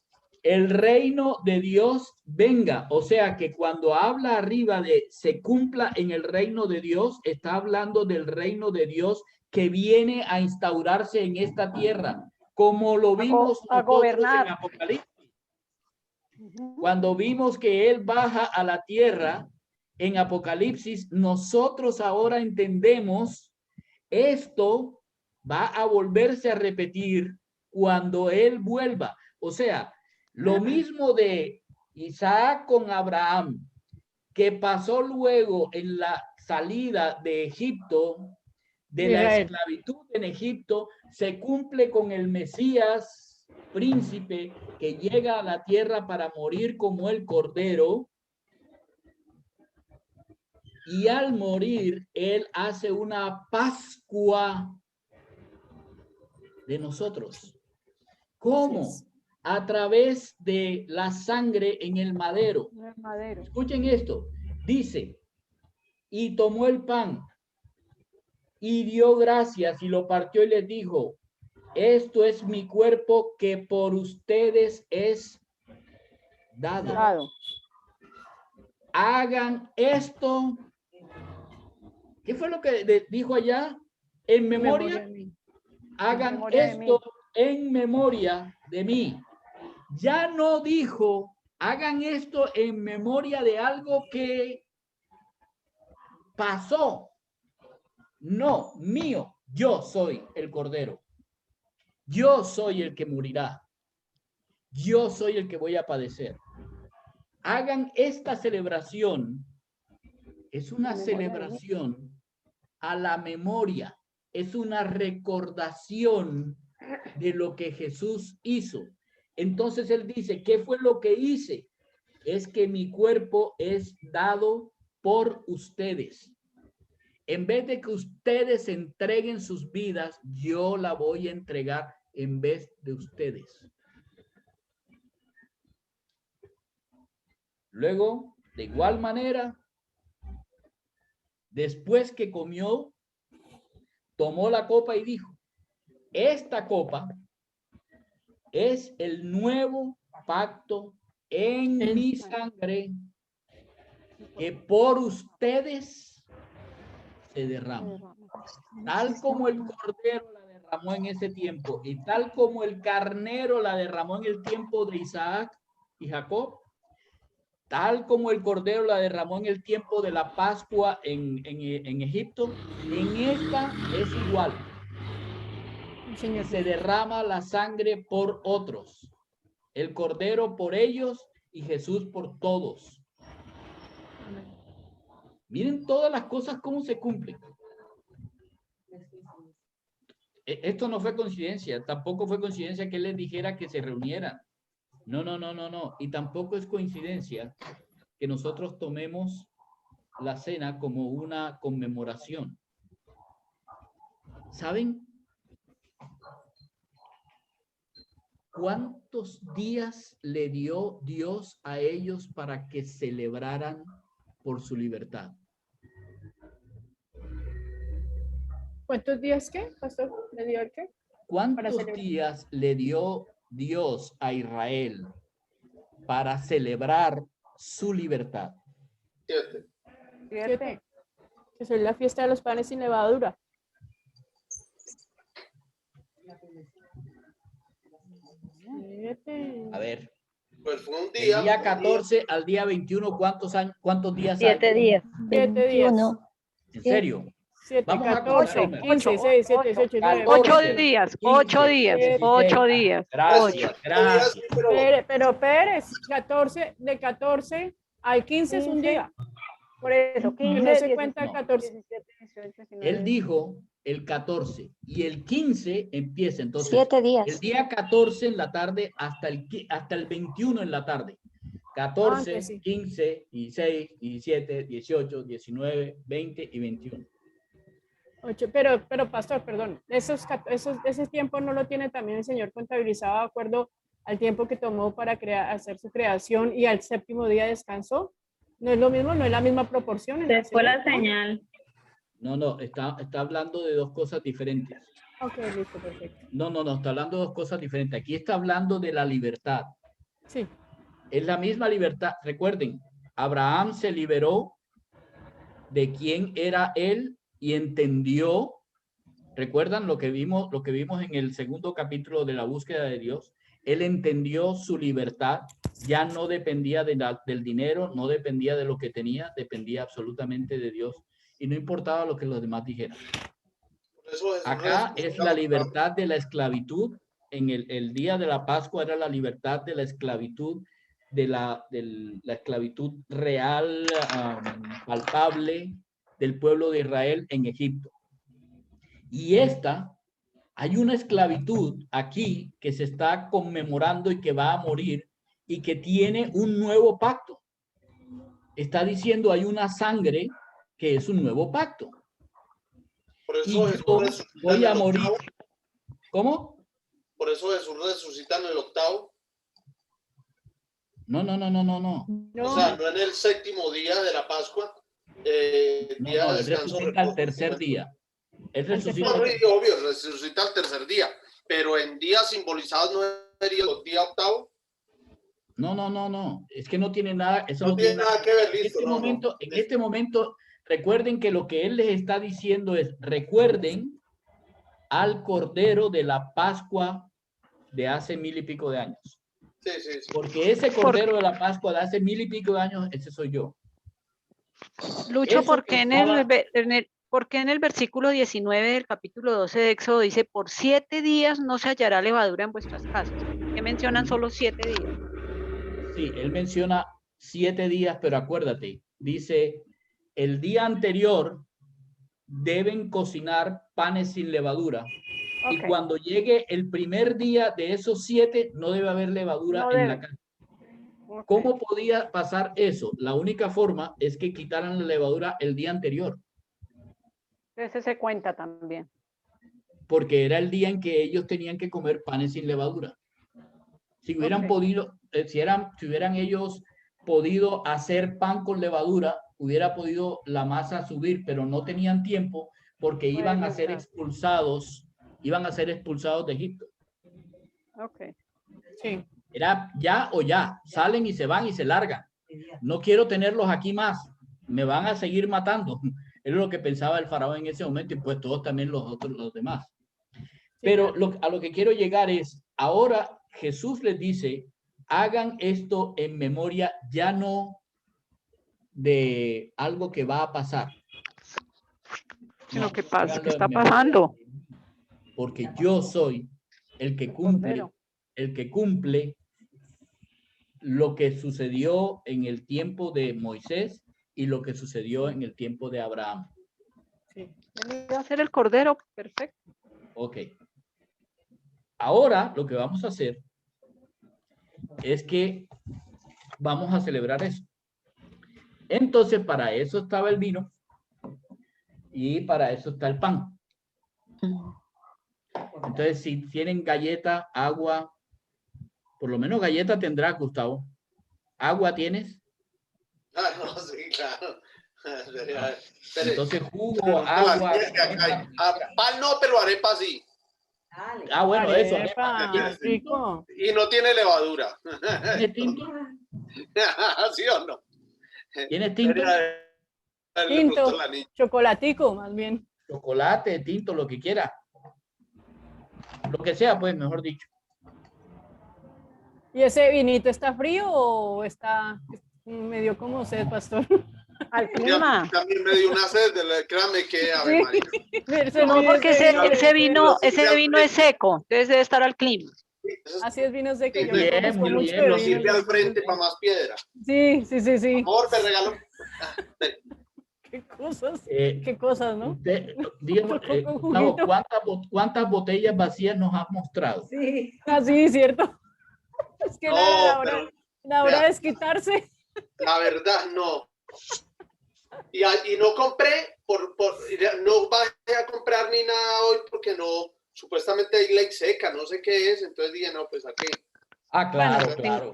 El reino de Dios venga. O sea que cuando habla arriba de se cumpla en el reino de Dios, está hablando del reino de Dios que viene a instaurarse en esta tierra, como lo vimos a gobernar. en Apocalipsis. Cuando vimos que Él baja a la tierra en Apocalipsis, nosotros ahora entendemos esto va a volverse a repetir cuando Él vuelva. O sea, lo mismo de Isaac con Abraham, que pasó luego en la salida de Egipto, de la esclavitud en Egipto, se cumple con el Mesías príncipe que llega a la tierra para morir como el cordero. Y al morir, Él hace una Pascua de nosotros. ¿Cómo? A través de la sangre en el madero. Escuchen esto. Dice, y tomó el pan y dio gracias y lo partió y les dijo, esto es mi cuerpo que por ustedes es dado. Hagan esto. ¿Qué fue lo que dijo allá? En memoria. Hagan esto en memoria de mí. Ya no dijo, hagan esto en memoria de algo que pasó. No, mío. Yo soy el cordero. Yo soy el que morirá. Yo soy el que voy a padecer. Hagan esta celebración. Es una celebración a la memoria. Es una recordación de lo que Jesús hizo. Entonces él dice, ¿qué fue lo que hice? Es que mi cuerpo es dado por ustedes. En vez de que ustedes entreguen sus vidas, yo la voy a entregar en vez de ustedes. Luego, de igual manera, después que comió, tomó la copa y dijo, esta copa es el nuevo pacto en mi sangre que por ustedes se derrama. Tal como el cordero la derramó en ese tiempo y tal como el carnero la derramó en el tiempo de Isaac y Jacob, tal como el cordero la derramó en el tiempo de la Pascua en Egipto, en esta es igual. Señor. Se derrama la sangre por otros. El cordero por ellos y Jesús por todos. Miren todas las cosas cómo se cumplen. Esto no fue coincidencia, tampoco fue coincidencia que él les dijera que se reunieran. No. Y tampoco es coincidencia que nosotros tomemos la cena como una conmemoración. ¿Saben? ¿cuántos días le dio Dios a ellos para que celebraran por su libertad? ¿Cuántos días qué, pastor? ¿Le dio el qué? ¿Cuántos celebrar. días le dio Dios a Israel para celebrar su libertad? 7. 7. Que es la fiesta de los panes sin levadura. A ver, Pues fue un del día. día 14 al día 21, ¿cuántos días hay? 7 días. 7 días. 21. ¿En serio? 7, Vamos a 14, contar números. 15, 16, 17, 18, 19, 8 14, días, 15, 8 días, 16. 8 días. Gracias, gracias. Pero Pérez, 14, de 14 al 15 es un día. Por eso, 15, No se cuenta el 14. 17, 18, 19. Él dijo el 14 y el 15 empieza entonces 7 días. el día 14 en la tarde hasta el 21 en la tarde. 14, Antes, sí. 15, 16, 17, 18, 19, 20 y 21. 8, pero pastor, perdón, ese tiempo no lo tiene también el Señor contabilizado de acuerdo al tiempo que tomó para hacer su creación y al séptimo día descansó. No es lo mismo, no es la misma proporción. Se fue la señal. No, está hablando de dos cosas diferentes. Ok, listo, perfecto. No, está hablando de dos cosas diferentes. Aquí está hablando de la libertad. Sí. Es la misma libertad. Recuerden, Abraham se liberó de quién era él y entendió. ¿Recuerdan lo que vimos en el segundo capítulo de la búsqueda de Dios? Él entendió su libertad, ya no dependía del dinero, no dependía de lo que tenía, dependía absolutamente de Dios y no importaba lo que los demás dijeran. Acá es la libertad de la esclavitud. En el día de la Pascua era la libertad de la esclavitud, de la esclavitud real, palpable del pueblo de Israel en Egipto. Y hay una esclavitud aquí que se está conmemorando y que va a morir y que tiene un nuevo pacto. Está diciendo hay una sangre que es un nuevo pacto. Por eso Y yo voy a morir. ¿Cómo? Por eso Jesús resucita en el octavo. No. O sea, no en el séptimo día de la Pascua. Día de Él descanso. resucita al tercer día. Él resucita. Obvio, resucita al tercer día. Pero en días simbolizados no sería el día octavo. No. Es que no tiene nada. Eso no tiene nada que ver. Listo, en este momento, recuerden que lo que él les está diciendo es: recuerden al Cordero de la Pascua de hace 1000 y pico de años. Sí. Porque ese Cordero de la Pascua de hace 1000 y pico de años, ese soy yo. Lucho, ¿por qué en el versículo 19 del capítulo 12 de Éxodo dice: por 7 días no se hallará levadura en vuestras casas? ¿Qué mencionan solo 7 días? Sí, él menciona 7 días, pero acuérdate, dice, el día anterior deben cocinar panes sin levadura. Okay. Y cuando llegue el primer día de esos 7, no debe haber levadura en la casa. Okay. ¿Cómo podía pasar eso? La única forma es que quitaran la levadura el día anterior. Ese se cuenta también. Porque era el día en que ellos tenían que comer panes sin levadura. Si hubieran podido, si hubieran ellos podido hacer pan con levadura, hubiera podido la masa subir, pero no tenían tiempo porque iban a ser expulsados de Egipto. Okay. Sí. Era ya o ya, salen y se van y se largan. No quiero tenerlos aquí más, me van a seguir matando. Es lo que pensaba el faraón en ese momento y pues todos también los demás. Pero a lo que quiero llegar es, ahora Jesús les dice, hagan esto en memoria ya no de algo que va a pasar. Sino que pasa, ¿qué está pasando? Porque yo soy el que cumple lo que sucedió en el tiempo de Moisés y lo que sucedió en el tiempo de Abraham. Sí. Él iba a ser el cordero, perfecto. Ok. Ahora lo que vamos a hacer es que vamos a celebrar eso. Entonces, para eso estaba el vino y para eso está el pan. Entonces, si tienen galleta, agua, Por lo menos galleta tendrás, Gustavo. ¿Agua tienes? Ah, no, sí, claro. Espere. Entonces jugo, Pronto agua. las que acá hay. Pan no, pero arepa sí. Ah, bueno, eso. Arepa, ¿Tienes tinto? rico. Y no tiene levadura. ¿Tienes tinto? ¿Sí o no? ¿Tienes tinto? Darle Tinto, pronto la niña. chocolatico, más bien. Chocolate, tinto, lo que quiera. Lo que sea, pues, mejor dicho. ¿Y ese vinito está frío o está medio como sed, pastor? Al clima. También me dio una sed, créame que Ave Sí. María. No, porque ese vino es seco, entonces debe estar al clima. Así es vino seco. Sí, Yo muy bien, conozco muy mucho bien, de lo vinos, Sirve al entonces, frente para más piedra. Sí, sí, sí, sí. Amor, me regaló. Qué cosas, ¿no? Usted, dígame, Un Gustavo, juguito. ¿cuántas botellas vacías nos has mostrado? Sí. Así, ¿cierto? Es que No, la hora vea. de desquitarse. La verdad, no. Y no compré, no bajé a comprar ni nada hoy porque no, supuestamente hay ley seca, no sé qué es, entonces dije, no, pues aquí. Ah, claro, Bueno, claro.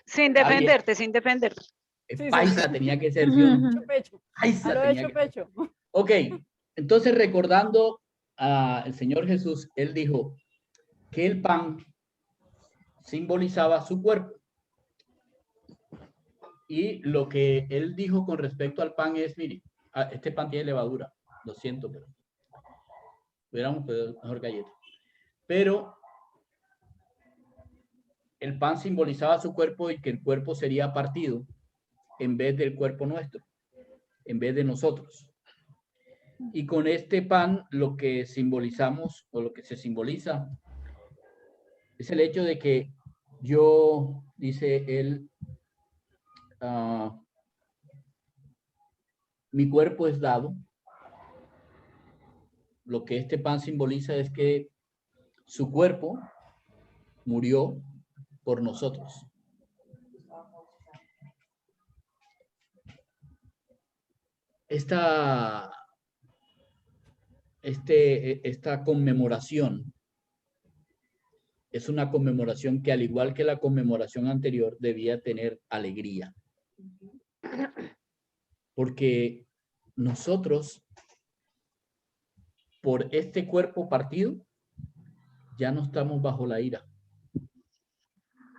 sin Está bien. defenderte, sin defenderte. Sí, Paisa tenía que ser, ¿sí o no? Hecho pecho. A Paisa lo tenía hecho que pecho. Ok, entonces recordando al Señor Jesús, Él dijo que el pan simbolizaba su cuerpo. Y lo que Él dijo con respecto al pan es, mire, este pan tiene levadura, lo siento, pero hubiéramos pedido mejor galleta. Pero el pan simbolizaba su cuerpo y que el cuerpo sería partido en vez del cuerpo nuestro, en vez de nosotros. Y con este pan lo que simbolizamos o lo que se simboliza es el hecho de que yo, dice él, mi cuerpo es dado. Lo que este pan simboliza es que su cuerpo murió por nosotros. Esta conmemoración es una conmemoración que, al igual que la conmemoración anterior, debía tener alegría. Porque nosotros, por este cuerpo partido, ya no estamos bajo la ira.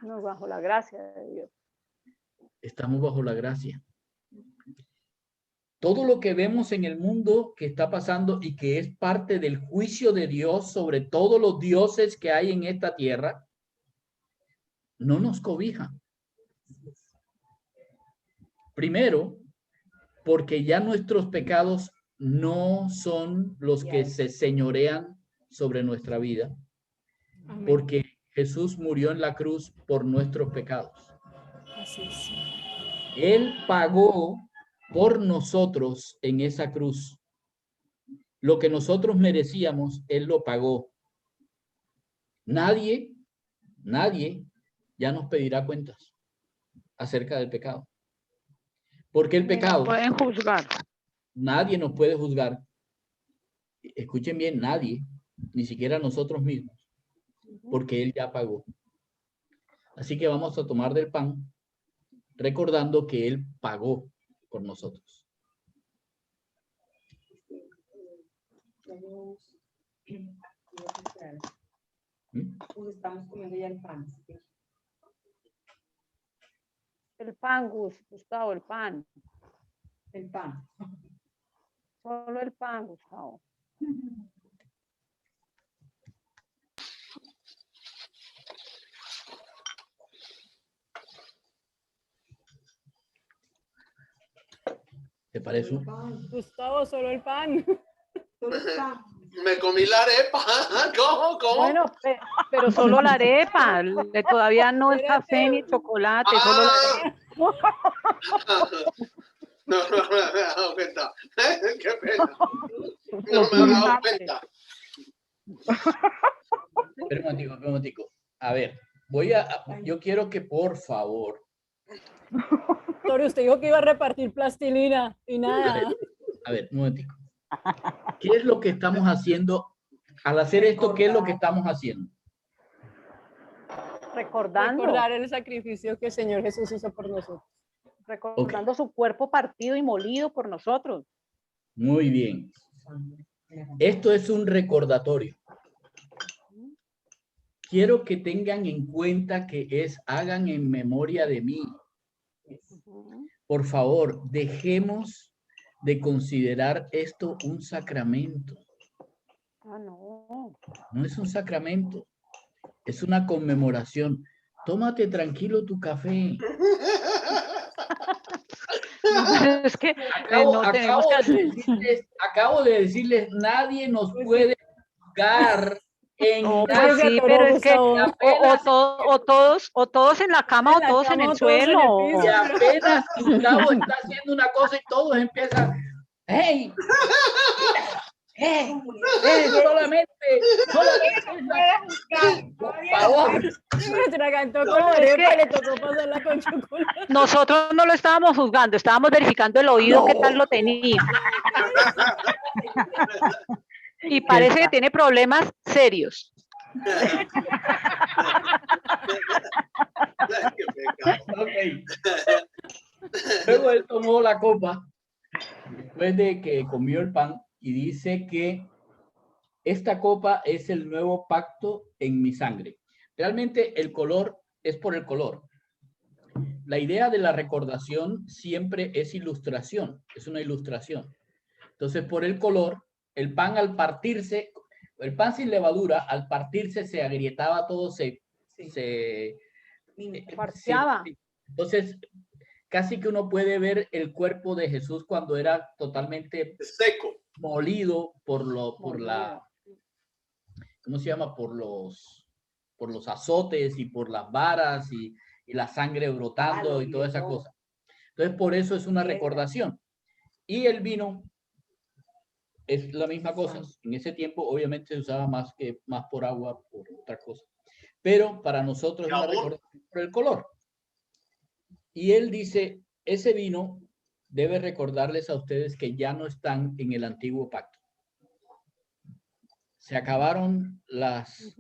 No, bajo la gracia de Dios. Estamos bajo la gracia. Todo lo que vemos en el mundo que está pasando y que es parte del juicio de Dios sobre todos los dioses que hay en esta tierra, no nos cobija. Primero, porque ya nuestros pecados no son los que se señorean sobre nuestra vida, porque Jesús murió en la cruz por nuestros pecados. Así es. Él pagó por nosotros en esa cruz. Lo que nosotros merecíamos, Él lo pagó. Nadie ya nos pedirá cuentas acerca del pecado. Porque el pecado, Pueden juzgar. nadie nos puede juzgar. Escuchen bien, nadie, ni siquiera nosotros mismos, porque Él ya pagó. Así que vamos a tomar del pan, recordando que Él pagó por nosotros. Pues estamos comiendo ya el pan. El pan, Gustavo, el pan. El pan. Solo el pan, Gustavo. ¿Te parece? Gustavo, solo el pan. Solo el pan. Me comí la arepa. ¿Cómo? Bueno, pero solo la arepa. Todavía no es café ni chocolate, solo la arepa. No me había dado cuenta. Qué pena. No me había dado cuenta. Pero un momentico. A ver, yo quiero que por favor. Tori, usted dijo que iba a repartir plastilina y nada. A ver, un momentico. ¿Qué es lo que estamos haciendo? Al hacer esto, ¿qué es lo que estamos haciendo? recordar el sacrificio que el Señor Jesús hizo por nosotros. Recordando su cuerpo partido y molido por nosotros. Muy bien. Esto es un recordatorio. Quiero que tengan en cuenta que es hagan en memoria de mí. Por favor, dejemos de considerar esto un sacramento. Ah, no. No es un sacramento, es una conmemoración. Tómate tranquilo tu café. Es que no tenemos que... Acabo de decirles, nadie nos puede juzgar en No, nada. pues sí, pero es que o todos en la cama o todos en el suelo. Y apenas Gustavo está haciendo una cosa y todos empiezan, ¡hey! Solamente, por favor. Me atragantó con la arepa y le tocó pasarla con chocolate. Nosotros no lo estábamos juzgando, estábamos verificando el oído, qué tal lo tenía. Y parece que tiene problemas serios. Okay. Luego él tomó la copa después de que comió el pan y dice que esta copa es el nuevo pacto en mi sangre. Realmente el color es por el color. La idea de la recordación siempre es ilustración, es una ilustración. Entonces, por el color, el pan al partirse, el pan sin levadura, al partirse se agrietaba todo, se parciaba. Entonces, casi que uno puede ver el cuerpo de Jesús cuando era totalmente seco, molido por la, ¿cómo se llama? Por los azotes y por las varas y la sangre brotando y toda esa cosa. Entonces, por eso es una recordación. Y el vino es la misma cosa. En ese tiempo, obviamente, se usaba más por agua, por otra cosa. Pero para nosotros es una recordación por el color. Y él dice, ese vino debe recordarles a ustedes que ya no están en el antiguo pacto. Se acabaron las...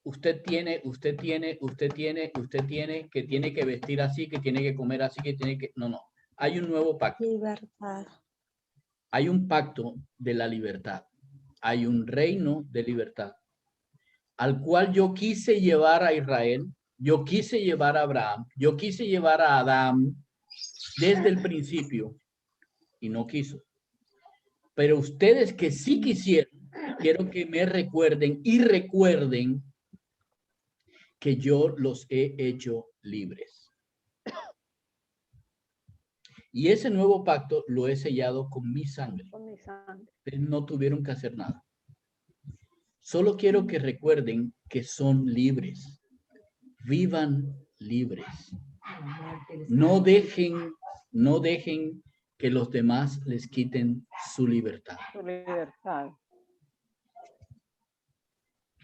Usted tiene, que tiene que vestir así, que tiene que comer así, que tiene que... No. Hay un nuevo pacto. Libertad. Hay un pacto de la libertad. Hay un reino de libertad al cual yo quise llevar a Israel, yo quise llevar a Abraham, yo quise llevar a Adán desde el principio y no quiso. Pero ustedes que sí quisieron, quiero que me recuerden y recuerden que yo los he hecho libres. Y ese nuevo pacto lo he sellado con mi sangre. Ustedes no tuvieron que hacer nada. Solo quiero que recuerden que son libres. Vivan libres. No dejen que los demás les quiten su libertad.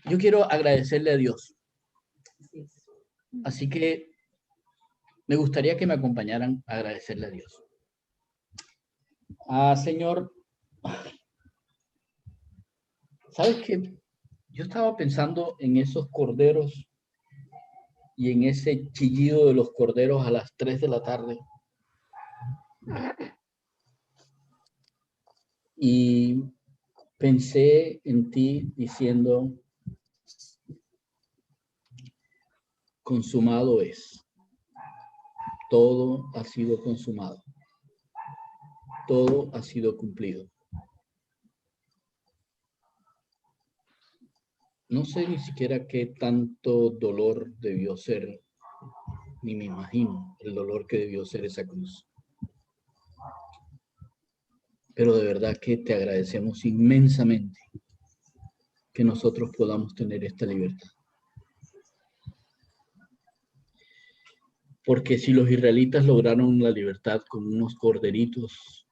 Yo quiero agradecerle a Dios. Así que me gustaría que me acompañaran a agradecerle a Dios. Señor, ¿sabes qué? Yo estaba pensando en esos corderos y en ese chillido de los corderos a las 3 de la tarde. Y pensé en ti diciendo, consumado es. Todo ha sido consumado. Todo ha sido cumplido. No sé ni siquiera qué tanto dolor debió ser, ni me imagino el dolor que debió ser esa cruz. Pero de verdad que te agradecemos inmensamente que nosotros podamos tener esta libertad. Porque si los israelitas lograron la libertad con unos corderitos,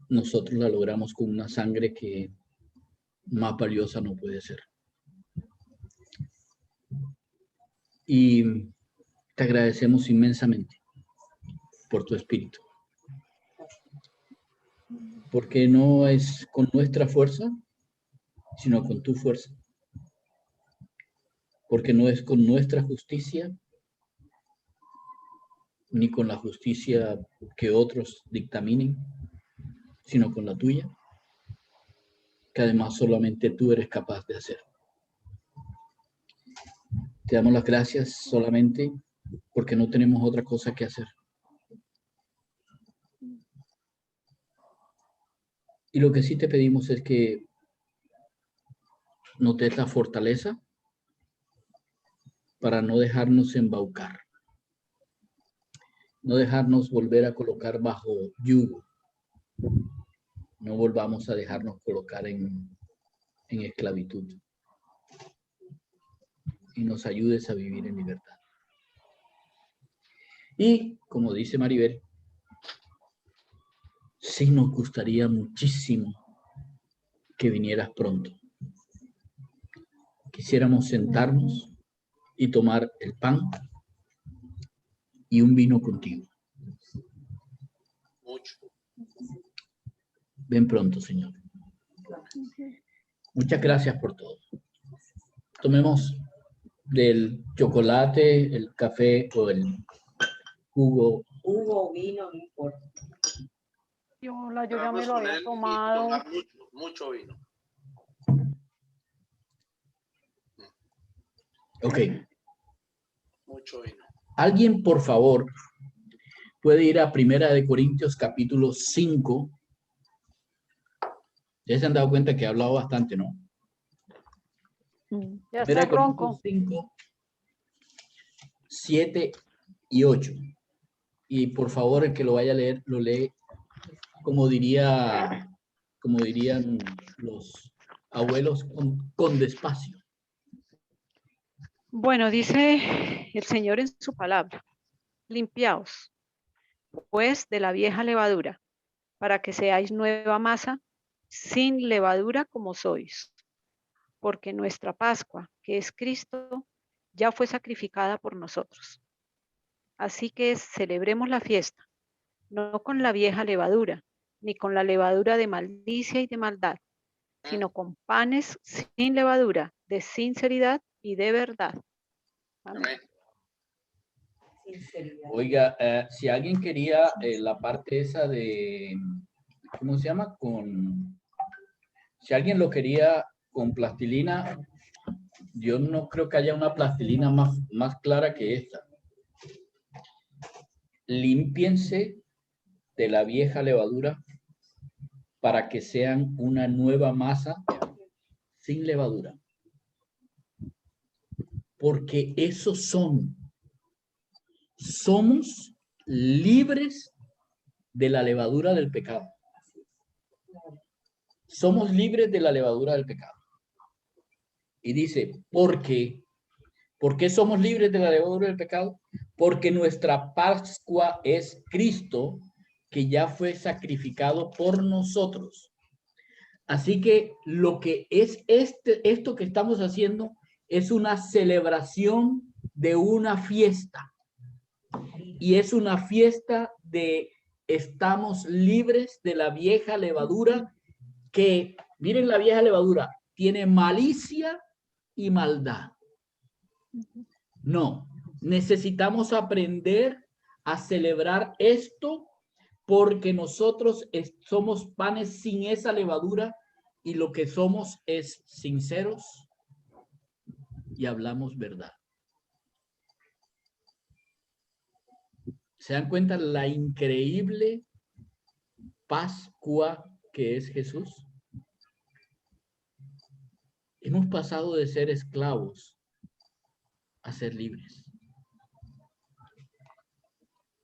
nosotros la logramos con una sangre que más valiosa no puede ser. Y te agradecemos inmensamente por tu espíritu. Porque no es con nuestra fuerza, sino con tu fuerza. porque no es con nuestra justicia, ni con la justicia que otros dictaminen, sino con la tuya, que además solamente tú eres capaz de hacer. Te damos las gracias solamente porque no tenemos otra cosa que hacer. Y lo que sí te pedimos es que nos des la fortaleza para no dejarnos embaucar, no dejarnos volver a colocar bajo yugo, no volvamos a dejarnos colocar en esclavitud, y nos ayudes a vivir en libertad. Y como dice Maribel, sí nos gustaría muchísimo que vinieras pronto. Quisiéramos sentarnos y tomar el pan y un vino contigo. Mucho. Ven pronto, Señor. Muchas gracias por todo. Tomemos del chocolate, el café o el jugo. Hubo vino, no importa. Yo ya me Vamos lo con había él y tomado. tomar mucho vino. Ok. Mucho vino. Alguien, por favor, puede ir a Primera de Corintios capítulo 5. Ya se han dado cuenta que he hablado bastante, ¿no? Ya Primera está de Corintios ronco. 5, 7 y 8. Y por favor, el que lo vaya a leer, lo lee como dirían los abuelos, con despacio. Bueno, dice el Señor en su palabra, limpiaos, pues, de la vieja levadura, para que seáis nueva masa, sin levadura como sois. Porque nuestra Pascua, que es Cristo, ya fue sacrificada por nosotros. Así que celebremos la fiesta, no con la vieja levadura, ni con la levadura de malicia y de maldad, sino con panes sin levadura, de sinceridad y de verdad. Amén. Amén. Sinceridad. Oiga, si alguien quería la parte esa de, ¿cómo se llama? Si alguien lo quería con plastilina, yo no creo que haya una plastilina más clara que esta. Límpiense de la vieja levadura para que sean una nueva masa sin levadura. Porque esos somos libres de la levadura del pecado. Somos libres de la levadura del pecado. Y dice, ¿por qué? ¿Por qué somos libres de la levadura del pecado? Porque nuestra Pascua es Cristo, que ya fue sacrificado por nosotros. Así que lo que es esto que estamos haciendo es una celebración de una fiesta. Y es una fiesta de estamos libres de la vieja levadura que, miren, la vieja levadura tiene malicia y maldad. No, necesitamos aprender a celebrar esto porque nosotros somos panes sin esa levadura y lo que somos es sinceros y hablamos verdad. ¿Se dan cuenta la increíble Pascua que es Jesús? Hemos pasado de ser esclavos a ser libres.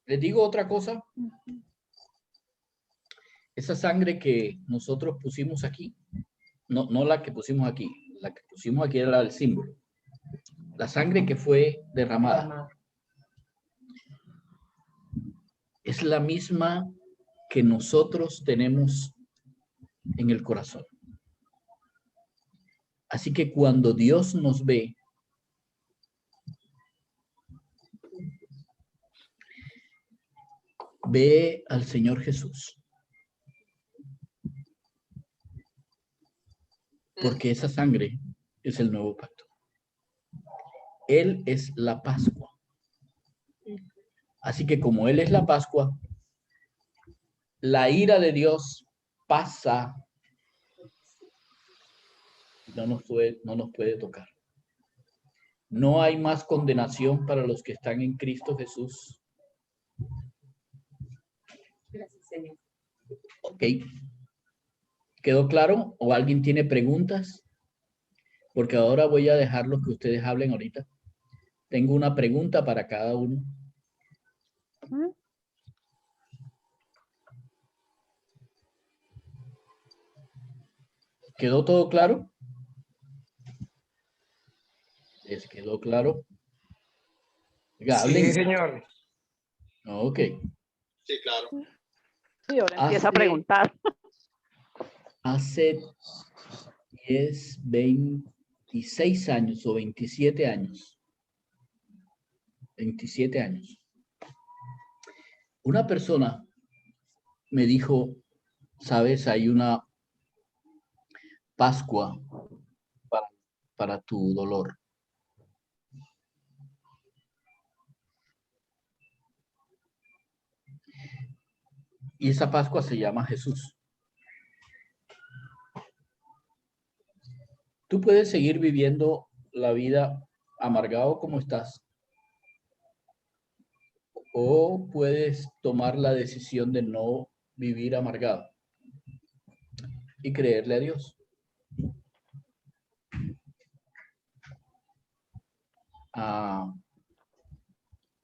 Les digo otra cosa. Esa sangre que nosotros pusimos aquí, no la que pusimos aquí, la que pusimos aquí era el símbolo. La sangre que fue derramada es la misma que nosotros tenemos en el corazón. Así que cuando Dios nos ve, ve al Señor Jesús. Porque esa sangre es el nuevo pacto. Él es la Pascua. Así que como Él es la Pascua, la ira de Dios pasa, no nos puede tocar. No hay más condenación para los que están en Cristo Jesús. Gracias, Señor. Ok. ¿Quedó claro? ¿O alguien tiene preguntas? Porque ahora voy a dejar lo que ustedes hablen ahorita. Tengo una pregunta para cada uno. ¿Quedó todo claro? ¿Les quedó claro? Oiga, hablen. Sí, señor. Ok. Sí, claro. Sí, ahora empieza a preguntar. Hace 10, 26 años o 27 años. 27 años. Una persona me dijo, sabes, hay una Pascua para tu dolor. Y esa Pascua se llama Jesús. Tú puedes seguir viviendo la vida amargado como estás. O puedes tomar la decisión de no vivir amargado y creerle a Dios.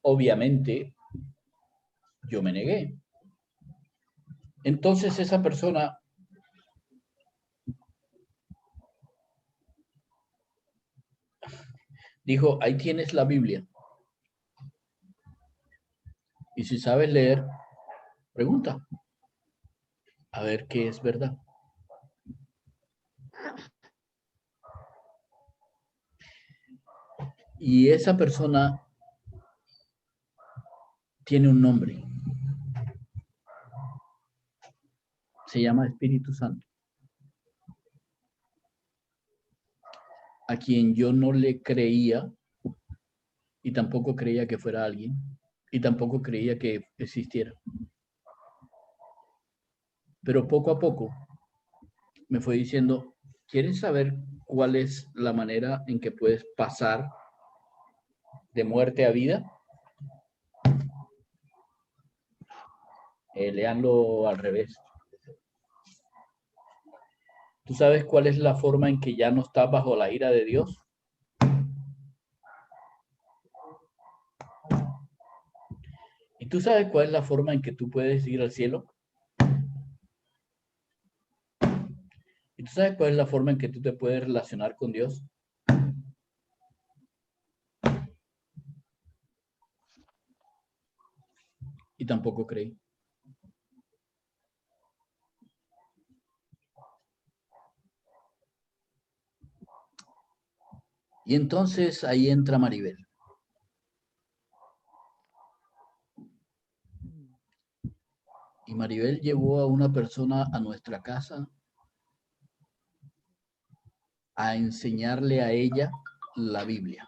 Obviamente, yo me negué. Entonces esa persona dijo, ahí tienes la Biblia. Y si sabes leer, pregunta. A ver qué es verdad. Y esa persona tiene un nombre. Se llama Espíritu Santo. A quien yo no le creía y tampoco creía que fuera alguien y tampoco creía que existiera. Pero poco a poco me fue diciendo, ¿quieres saber cuál es la manera en que puedes pasar de muerte a vida? Léanlo al revés. ¿Tú sabes cuál es la forma en que ya no estás bajo la ira de Dios? ¿Y tú sabes cuál es la forma en que tú puedes ir al cielo? ¿Y tú sabes cuál es la forma en que tú te puedes relacionar con Dios? Y tampoco creí. Y entonces ahí entra Maribel. Y Maribel llevó a una persona a nuestra casa a enseñarle a ella la Biblia,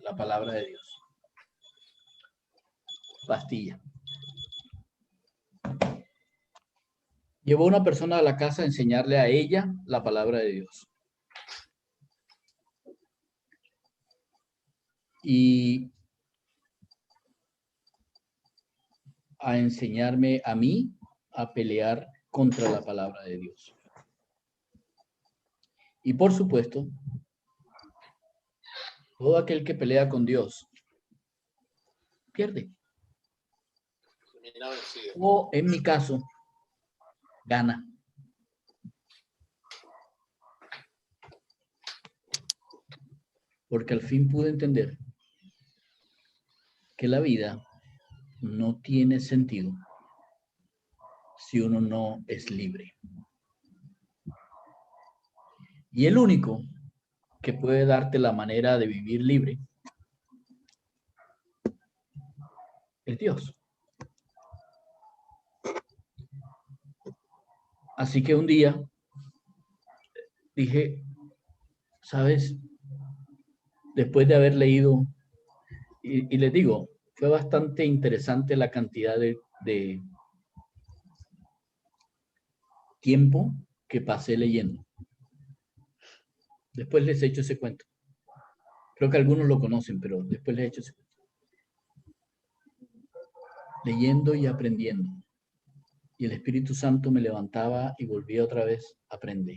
la palabra de Dios. Pastilla. Llevó a una persona a la casa a enseñarle a ella la palabra de Dios. Y a enseñarme a mí a pelear contra la palabra de Dios. Y por supuesto, todo aquel que pelea con Dios pierde. O en mi caso, gana. Porque al fin pude entender que la vida no tiene sentido si uno no es libre. Y el único que puede darte la manera de vivir libre es Dios. Así que un día dije, ¿sabes? después de haber leído, y les digo, fue bastante interesante la cantidad de tiempo que pasé leyendo. Después les he hecho ese cuento. Creo que algunos lo conocen, pero después les he hecho ese cuento. Leyendo y aprendiendo. Y el Espíritu Santo me levantaba y volvía otra vez a aprender.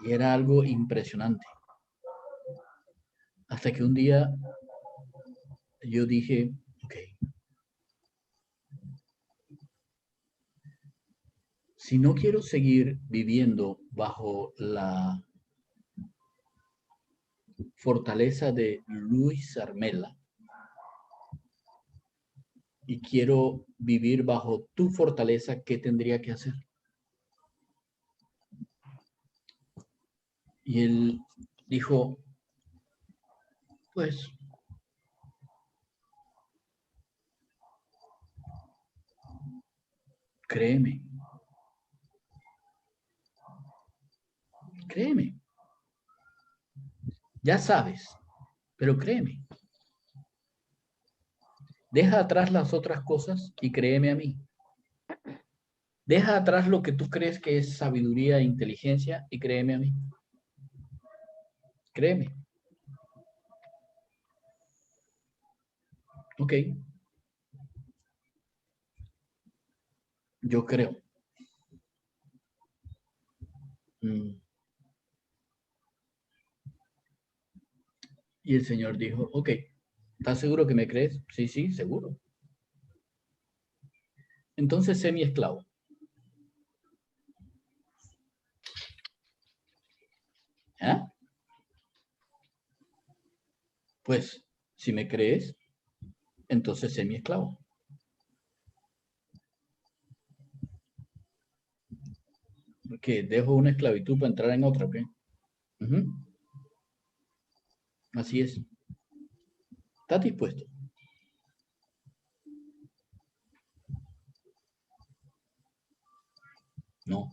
Y era algo impresionante. Hasta que un día yo dije, ok, si no quiero seguir viviendo bajo la fortaleza de Luis Armela y quiero vivir bajo tu fortaleza, ¿qué tendría que hacer? Y él dijo, pues, créeme. Créeme. Ya sabes, pero créeme. Deja atrás las otras cosas y créeme a mí. Deja atrás lo que tú crees que es sabiduría e inteligencia y créeme a mí. Créeme. Ok. Yo creo. Y el Señor dijo, ok, ¿estás seguro que me crees? Sí, sí, seguro. Entonces sé mi esclavo. ¿Ah? Pues, si me crees, entonces sé mi esclavo. Porque dejo una esclavitud para entrar en otra, ¿ok? Así es. ¿Estás dispuesto? No.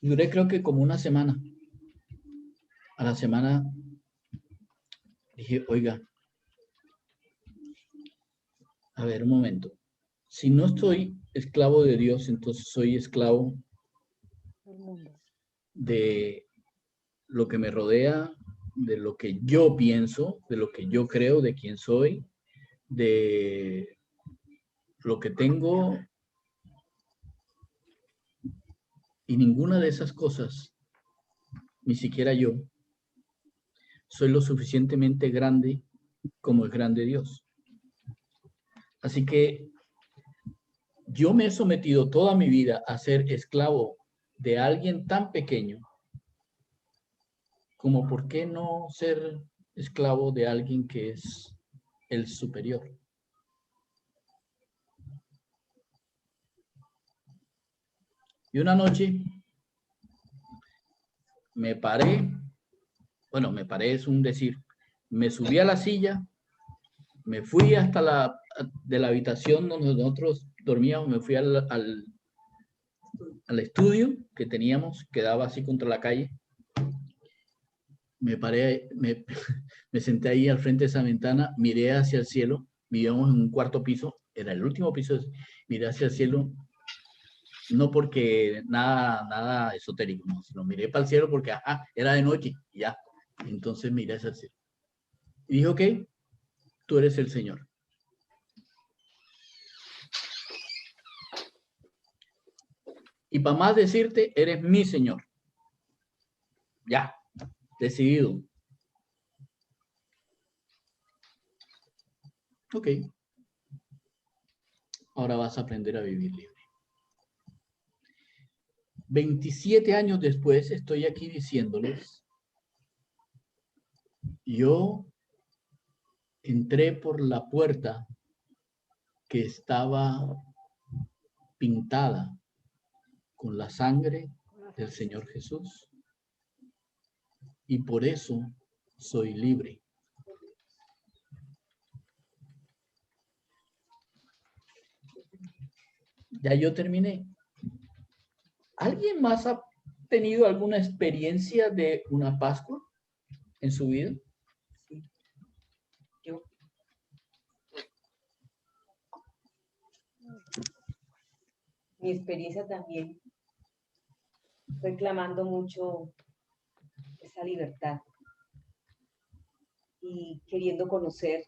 Duré creo que como una semana. A la semana dije, oiga, a ver, un momento. Si no estoy esclavo de Dios, entonces soy esclavo de lo que me rodea, de lo que yo pienso, de lo que yo creo, de quién soy, de lo que tengo. Y ninguna de esas cosas, ni siquiera yo, soy lo suficientemente grande como es grande Dios. Así que yo me he sometido toda mi vida a ser esclavo de alguien tan pequeño como por qué no ser esclavo de alguien que es el superior. Y una noche me paré, bueno, me paré es un decir, me subí a la silla, me fui hasta de la habitación donde nosotros dormíamos, me fui al estudio que teníamos, que daba así contra la calle. Me paré, me senté ahí al frente de esa ventana, miré hacia el cielo, vivíamos en un cuarto piso, era el último piso, miré hacia el cielo, no porque nada esotérico, no, sino miré para el cielo porque era de noche, ya. Entonces miré hacia el cielo. Y dije, ok, tú eres el Señor. Y para más decirte, eres mi Señor. Ya, decidido. Ok. Ahora vas a aprender a vivir libre. 27 años después estoy aquí diciéndoles, yo entré por la puerta que estaba pintada con la sangre del Señor Jesús y por eso soy libre. Ya yo terminé. ¿Alguien más tenido alguna experiencia de una Pascua en su vida? Sí. Yo. Mi experiencia también fue clamando mucho esa libertad y queriendo conocer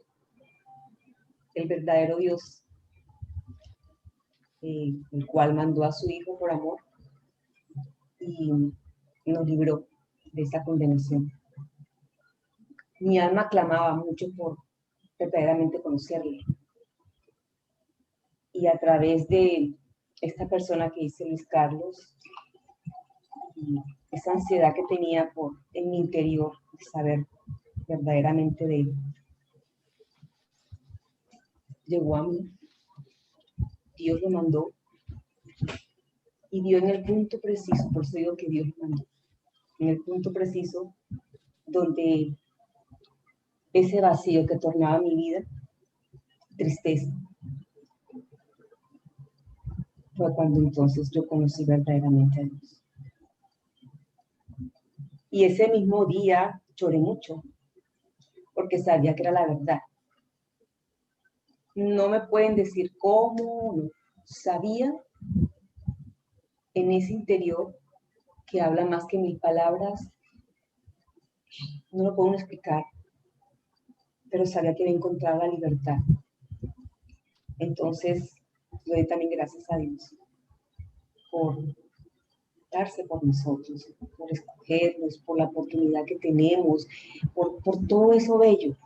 el verdadero Dios, el cual mandó a su Hijo por amor y nos libró de esa condenación. Mi alma clamaba mucho por verdaderamente conocerle. Y a través de esta persona que dice Luis Carlos, y esa ansiedad que tenía en mi interior de saber verdaderamente de él, llegó a mí. Dios lo mandó y dio en el punto preciso, por eso digo que Dios lo mandó, en el punto preciso donde ese vacío que tornaba mi vida tristeza, fue cuando entonces yo conocí verdaderamente a Dios. Y ese mismo día lloré mucho, porque sabía que era la verdad. No me pueden decir cómo, no. Sabía en ese interior que habla más que 1000 palabras, no lo puedo explicar, pero sabía que iba a encontrar la libertad. Entonces, le doy también gracias a Dios por darse por nosotros, por escogernos, por la oportunidad que tenemos, por todo eso bello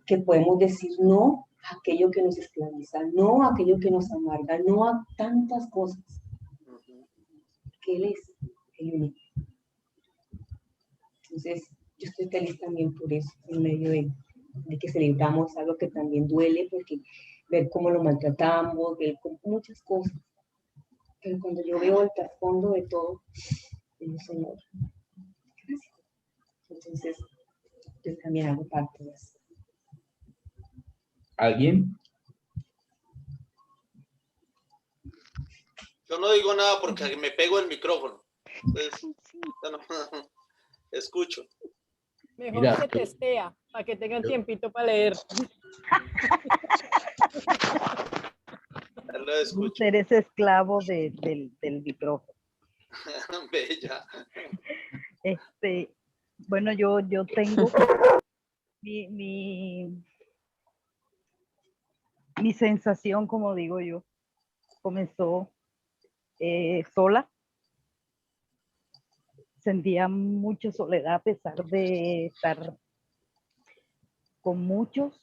que podemos decir no a aquello que nos esclaviza, no a aquello que nos amarga, no a tantas cosas que Él es el único. Entonces, yo estoy feliz también por eso, en medio de que celebramos algo que también duele, porque ver cómo lo maltratamos, ver muchas cosas. Pero cuando yo veo el trasfondo de todo, digo, Señor, gracias. Entonces, yo también hago parte de eso. ¿Alguien? Yo no digo nada porque me pego el micrófono. Entonces, yo no, escucho. Mejor Mira, se testea para que tengan tiempito para leer. Lo escucho. Eres esclavo del micrófono. Bella. Bueno, yo tengo mi sensación, como digo yo, comenzó sola. Sentía mucha soledad a pesar de estar con muchos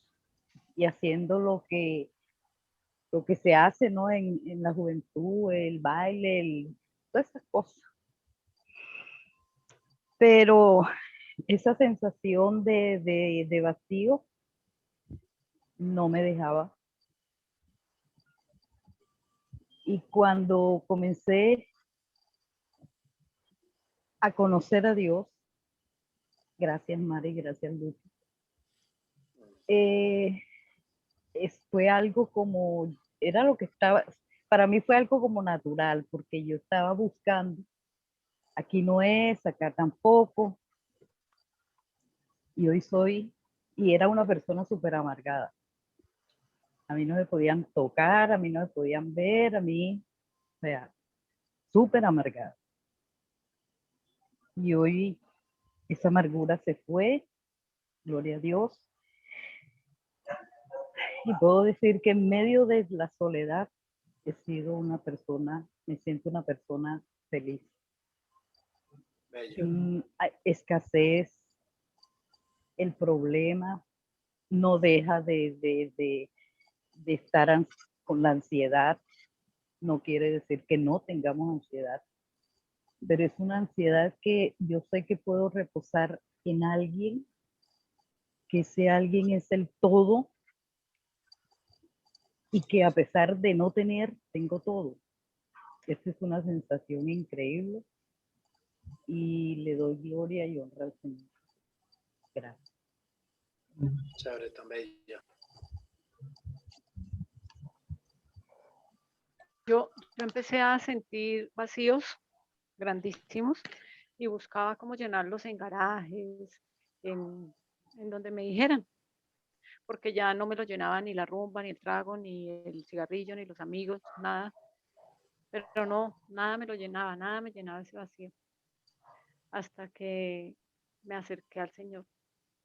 y haciendo lo que se hace, ¿no? En la juventud, el baile, todas esas cosas. Pero esa sensación de vacío no me dejaba. Y cuando comencé a conocer a Dios, gracias Mari, gracias Lucho, fue algo como, era lo que estaba, para mí fue algo como natural, porque yo estaba buscando, aquí no es, acá tampoco, y hoy soy, y era una persona súper amargada. A mí no me podían tocar, a mí no me podían ver, a mí, o sea, súper amargada. Y hoy esa amargura se fue, gloria a Dios. Y puedo decir que en medio de la soledad he sido una persona, me siento una persona feliz. Hay escasez, el problema no deja de estar con la ansiedad. No quiere decir que no tengamos ansiedad, pero es una ansiedad que yo sé que puedo reposar en alguien, que ese alguien es el todo y que a pesar de no tener, tengo todo. Esta es una sensación increíble y le doy gloria y honra al Señor. Gracias. Chévere, tan bella. Yo empecé a sentir vacíos grandísimos, y buscaba cómo llenarlos en garajes, en donde me dijeran, porque ya no me lo llenaba ni la rumba, ni el trago, ni el cigarrillo, ni los amigos, nada. Pero no, nada me lo llenaba, nada me llenaba ese vacío. Hasta que me acerqué al Señor.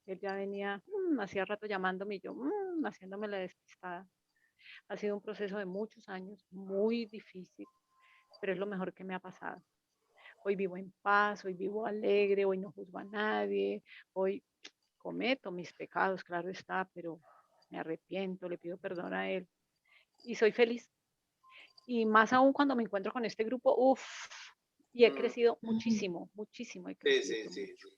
Él ya venía, hacía rato llamándome y yo, haciéndome la despistada. Ha sido un proceso de muchos años, muy difícil, pero es lo mejor que me ha pasado. Hoy vivo en paz, hoy vivo alegre, hoy no juzgo a nadie, hoy cometo mis pecados, claro está, pero me arrepiento, le pido perdón a Él y soy feliz. Y más aún cuando me encuentro con este grupo, y he crecido muchísimo, muchísimo. He crecido Sí. mucho.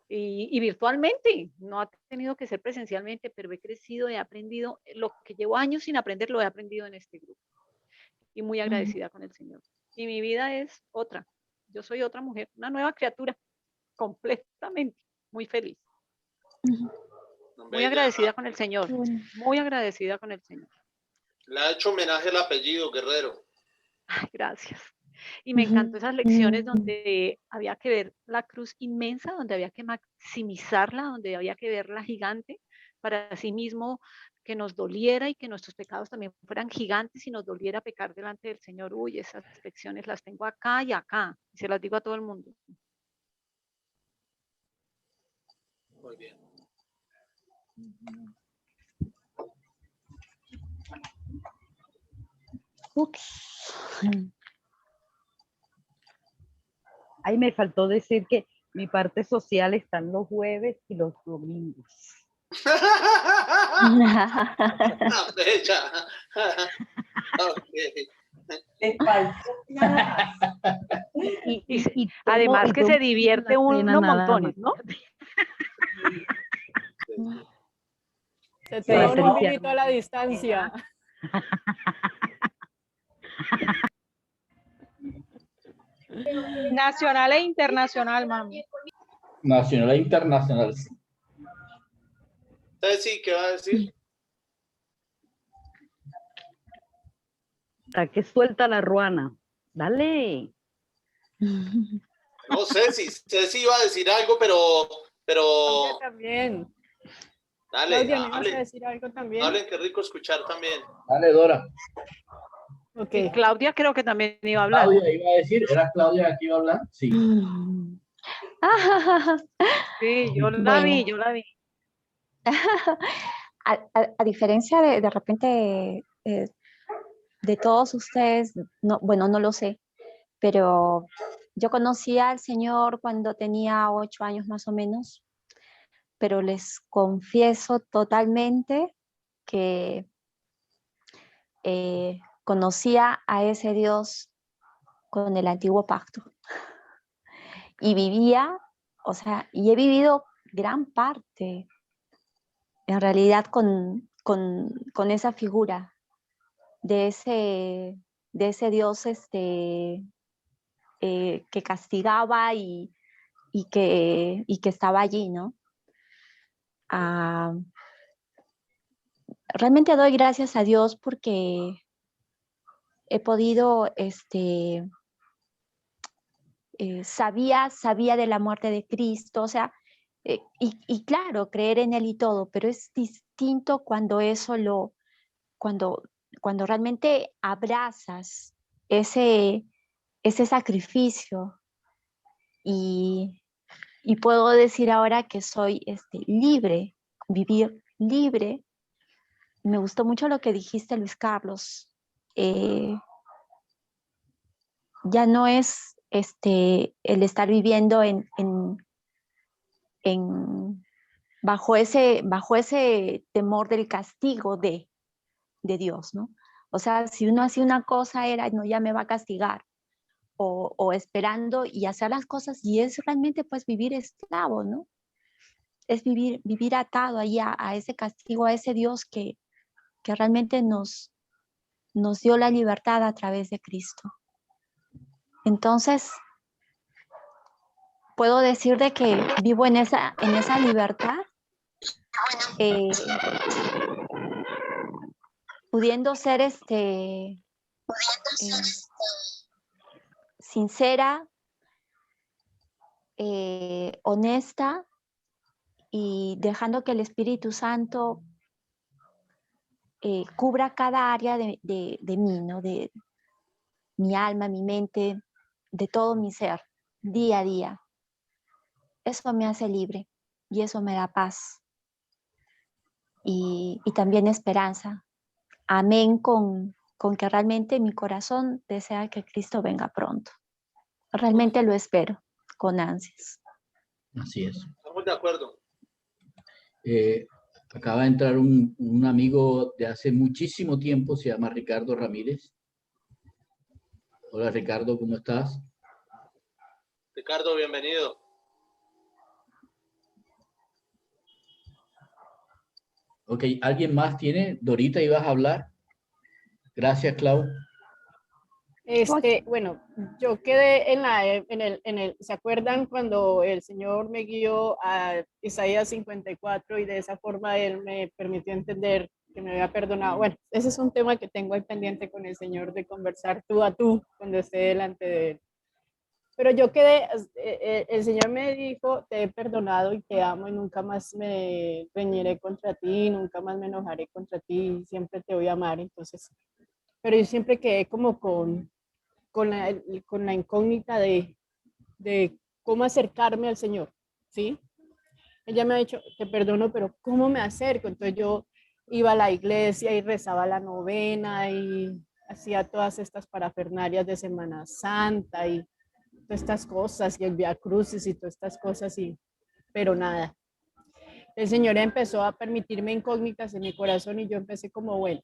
Y virtualmente, no ha tenido que ser presencialmente, pero he crecido, he aprendido, lo que llevo años sin aprender, lo he aprendido en este grupo. Y muy agradecida con el Señor. Y mi vida es otra. Yo soy otra mujer, una nueva criatura, completamente, muy feliz. Muy agradecida con el Señor, muy agradecida con el Señor. Le ha hecho homenaje al apellido Guerrero. Ay, gracias. Y me encantó esas lecciones donde había que ver la cruz inmensa, donde había que maximizarla, donde había que verla gigante, para así mismo que nos doliera y que nuestros pecados también fueran gigantes y nos doliera pecar delante del Señor. Uy, esas lecciones las tengo acá y acá, y se las digo a todo el mundo. Muy bien. Ahí me faltó decir que mi parte social están los jueves y los domingos. Bella. Okay. Y además que se divierte uno montones, ¿no? Se toma un vinito a la distancia. Nacional e internacional, mami. Nacional e internacional. Sí, ¿qué va a decir? ¿A qué suelta la ruana? Dale. No sé si iba a decir algo, pero Claudia también. dale, Claudia, ¿me ibas a hablen, decir algo también? hablen, qué rico escuchar también. Dale, Dora. Ok. Y Claudia creo que también iba a hablar. Claudia iba a decir, ¿era Claudia la que iba a hablar? Sí. Sí, yo la Bueno. vi, yo la vi. A diferencia de repente de todos ustedes, no, bueno, no lo sé, pero yo conocí al Señor cuando tenía 8 años más o menos, pero les confieso totalmente que conocía a ese Dios con el antiguo pacto y vivía, o sea, y he vivido gran parte en realidad con esa figura de ese Dios que castigaba y que estaba allí, ¿no? Realmente doy gracias a Dios porque he podido, sabía de la muerte de Cristo, o sea, y claro, creer en Él y todo, pero es distinto cuando cuando realmente abrazas ese sacrificio y puedo decir ahora que soy libre, vivir libre. Me gustó mucho lo que dijiste, Luis Carlos. Ya no es el estar viviendo bajo ese temor del castigo de Dios, ¿no? O sea, si uno hacía una cosa era, no, ya me va a castigar, o esperando y hacer las cosas, y es realmente pues vivir esclavo, ¿no? Es vivir atado ahí a ese castigo, a ese Dios que realmente nos dio la libertad a través de Cristo. Entonces, puedo decir de que vivo en esa libertad, pudiendo ser sincera, honesta y dejando que el Espíritu Santo cubra cada área de mí, ¿no? De mi alma, mi mente, de todo mi ser, día a día. Eso me hace libre y eso me da paz y también esperanza. Amén con que realmente mi corazón desea que Cristo venga pronto. Realmente lo espero con ansias. Así es. Estamos de acuerdo. Acaba de entrar un amigo de hace muchísimo tiempo, se llama Ricardo Ramírez. Hola Ricardo, ¿cómo estás? Ricardo, bienvenido. Ok, ¿alguien más tiene? Dorita, ¿ibas a hablar? Gracias, Clau. Bueno, yo quedé ¿se acuerdan cuando el Señor me guió a Isaías 54 y de esa forma Él me permitió entender que me había perdonado? Bueno, ese es un tema que tengo ahí pendiente con el Señor de conversar tú a tú cuando esté delante de Él. Pero yo quedé, el Señor me dijo, te he perdonado y te amo y nunca más me reñiré contra ti, nunca más me enojaré contra ti, siempre te voy a amar. Entonces, pero yo siempre quedé como con la incógnita de cómo acercarme al Señor, ¿sí? Ella me ha dicho, te perdono, pero ¿cómo me acerco? Entonces yo iba a la iglesia y rezaba la novena y hacía todas estas parafernalias de Semana Santa y todas estas cosas y el Vía Crucis y todas estas cosas, pero nada. El Señor empezó a permitirme incógnitas en mi corazón y yo empecé como, bueno,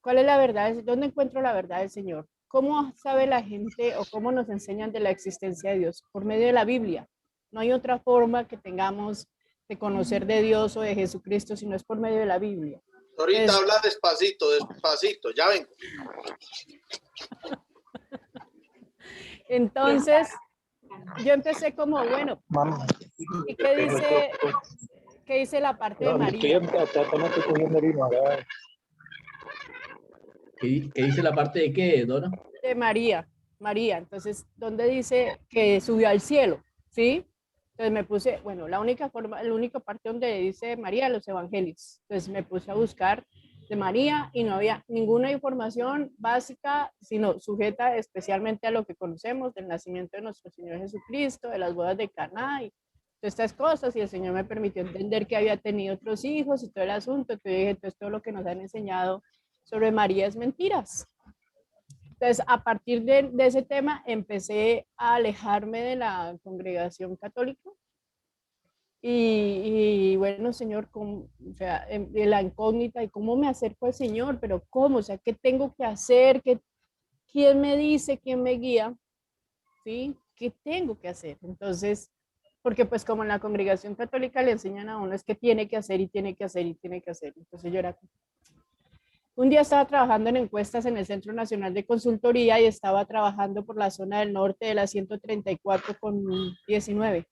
¿cuál es la verdad? ¿Dónde encuentro la verdad del Señor? ¿Cómo sabe la gente o cómo nos enseñan de la existencia de Dios? Por medio de la Biblia. No hay otra forma que tengamos de conocer de Dios o de Jesucristo si no es por medio de la Biblia. Ahorita habla despacito, despacito, ya vengo. Entonces, yo empecé como, bueno, ¿y qué dice la parte de María? ¿Qué dice la parte de qué, Dora? De María. Entonces, ¿dónde dice que subió al cielo? ¿Sí? Entonces me puse, bueno, la única parte donde dice María, los evangelios. Entonces me puse a buscar de María y no había ninguna información básica, sino sujeta especialmente a lo que conocemos del nacimiento de nuestro Señor Jesucristo, de las bodas de Caná y todas estas cosas. Y el Señor me permitió entender que había tenido otros hijos y todo el asunto. Entonces dije, entonces todo lo que nos han enseñado sobre María es mentiras. Entonces, a partir de ese tema, empecé a alejarme de la congregación católica. Y bueno, Señor, o sea, de la incógnita y cómo me acerco al Señor, pero cómo, o sea, qué tengo que hacer, quién me dice, quién me guía, ¿sí? ¿Qué tengo que hacer? Entonces, porque pues como en la congregación católica le enseñan a uno es que tiene que hacer y tiene que hacer y tiene que hacer. Entonces yo era... Un día estaba trabajando en encuestas en el Centro Nacional de Consultoría y estaba trabajando por la zona del norte de la 134 con 19.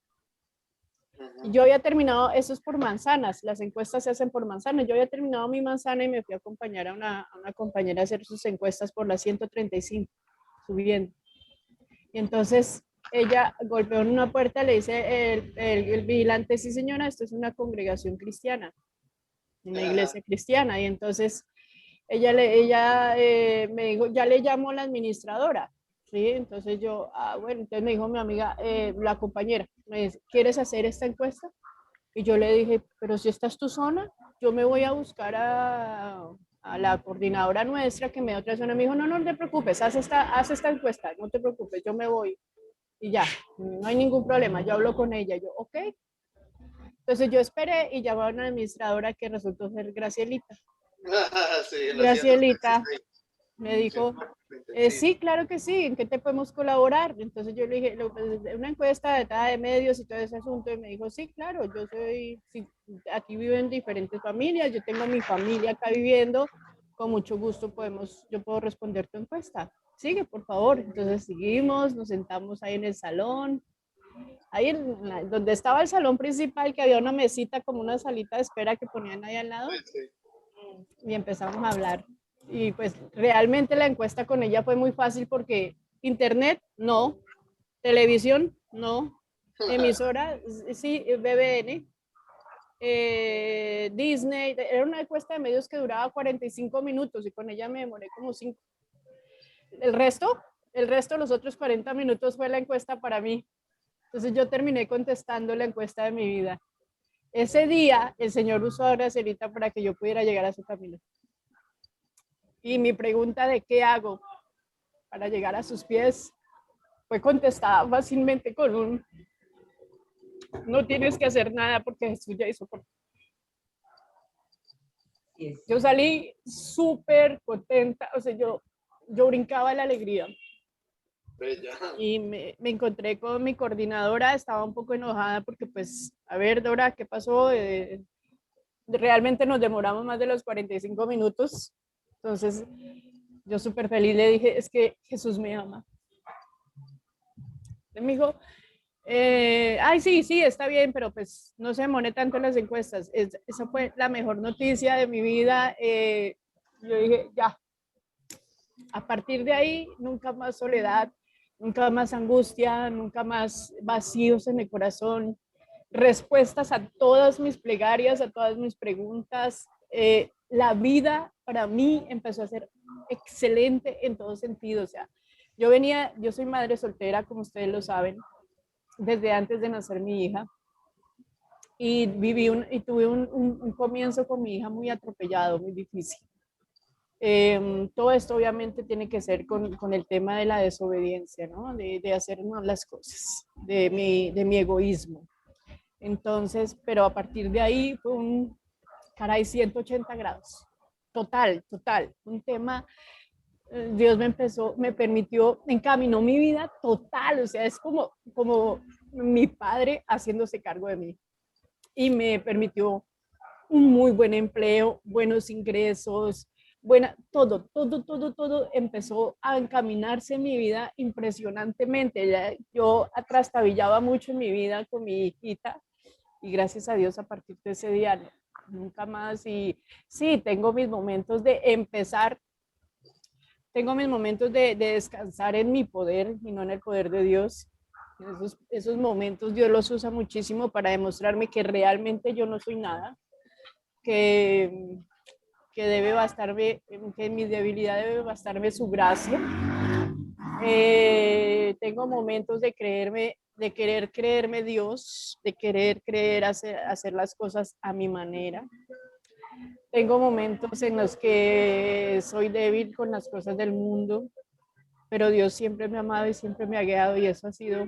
Y yo había terminado, eso es por manzanas, las encuestas se hacen por manzanas. Yo había terminado mi manzana y me fui a acompañar a una compañera a hacer sus encuestas por la 135, subiendo. Y entonces ella golpeó en una puerta, le dice el vigilante, sí señora, esto es una congregación cristiana, una iglesia cristiana. Y entonces ella me dijo, ya le llamó la administradora, ¿sí? Entonces yo, bueno, entonces me dijo mi amiga, la compañera, me dice, ¿quieres hacer esta encuesta? Y yo le dije, pero si esta es tu zona, yo me voy a buscar a la coordinadora nuestra que me da otra zona. Me dijo, no te preocupes, haz esta encuesta, no te preocupes, yo me voy. Y ya, no hay ningún problema, yo hablo con ella. Yo, ok. Entonces yo esperé y llamé a una administradora que resultó ser Gracielita. Sí, Gracielita me dijo, sí, claro que sí, ¿en qué te podemos colaborar? Entonces yo le dije, una encuesta de medios y todo ese asunto, y me dijo, sí, claro, yo soy, sí, aquí viven diferentes familias, yo tengo mi familia acá viviendo, con mucho gusto yo puedo responder tu encuesta. Sigue, por favor. Entonces seguimos, nos sentamos ahí en el salón, ahí donde estaba el salón principal, que había una mesita como una salita de espera que ponían ahí al lado, y empezamos a hablar. Y pues realmente la encuesta con ella fue muy fácil porque internet, no, televisión, no, emisora, sí, BBN, Disney, era una encuesta de medios que duraba 45 minutos y con ella me demoré como 5. El resto, los otros 40 minutos fue la encuesta para mí. Entonces yo terminé contestando la encuesta de mi vida. Ese día el Señor usó a Gracielita para que yo pudiera llegar a su camino. Y mi pregunta de qué hago para llegar a sus pies fue contestada fácilmente con un: no tienes que hacer nada porque Jesús ya hizo por ti. Yo salí súper contenta, o sea, yo brincaba de la alegría. Bella. Y me encontré con mi coordinadora, estaba un poco enojada porque pues, a ver, Dora, ¿qué pasó? Realmente nos demoramos más de los 45 minutos. Entonces, yo súper feliz le dije, es que Jesús me ama. Y me dijo, ay, sí, está bien, pero pues no se demore tanto en las encuestas. Esa fue la mejor noticia de mi vida. Yo dije, ya. A partir de ahí, nunca más soledad, nunca más angustia, nunca más vacíos en el corazón, respuestas a todas mis plegarias, a todas mis preguntas. La vida para mí empezó a ser excelente en todo sentido. O sea, yo soy madre soltera, como ustedes lo saben, desde antes de nacer mi hija. Y tuve un comienzo con mi hija muy atropellado, muy difícil. Todo esto obviamente tiene que ser con el tema de la desobediencia, ¿no? De hacer las cosas, de mi egoísmo. Entonces, pero a partir de ahí fue un, caray, 180 grados. Total. Un tema, Dios me permitió, encaminó mi vida total. O sea, es como mi padre haciéndose cargo de mí. Y me permitió un muy buen empleo, buenos ingresos, todo empezó a encaminarse en mi vida impresionantemente. Yo trastabillaba mucho en mi vida con mi hijita y gracias a Dios a partir de ese día nunca más. Y sí, tengo mis momentos de empezar, tengo mis momentos de descansar en mi poder y no en el poder de Dios. Esos momentos Dios los usa muchísimo para demostrarme que realmente yo no soy nada, que debe bastarme, que en mi debilidad debe bastarme su gracia. Tengo momentos de querer creerme Dios, de querer hacer las cosas a mi manera. Tengo momentos en los que soy débil con las cosas del mundo, pero Dios siempre me ha amado y siempre me ha guiado, y eso ha sido.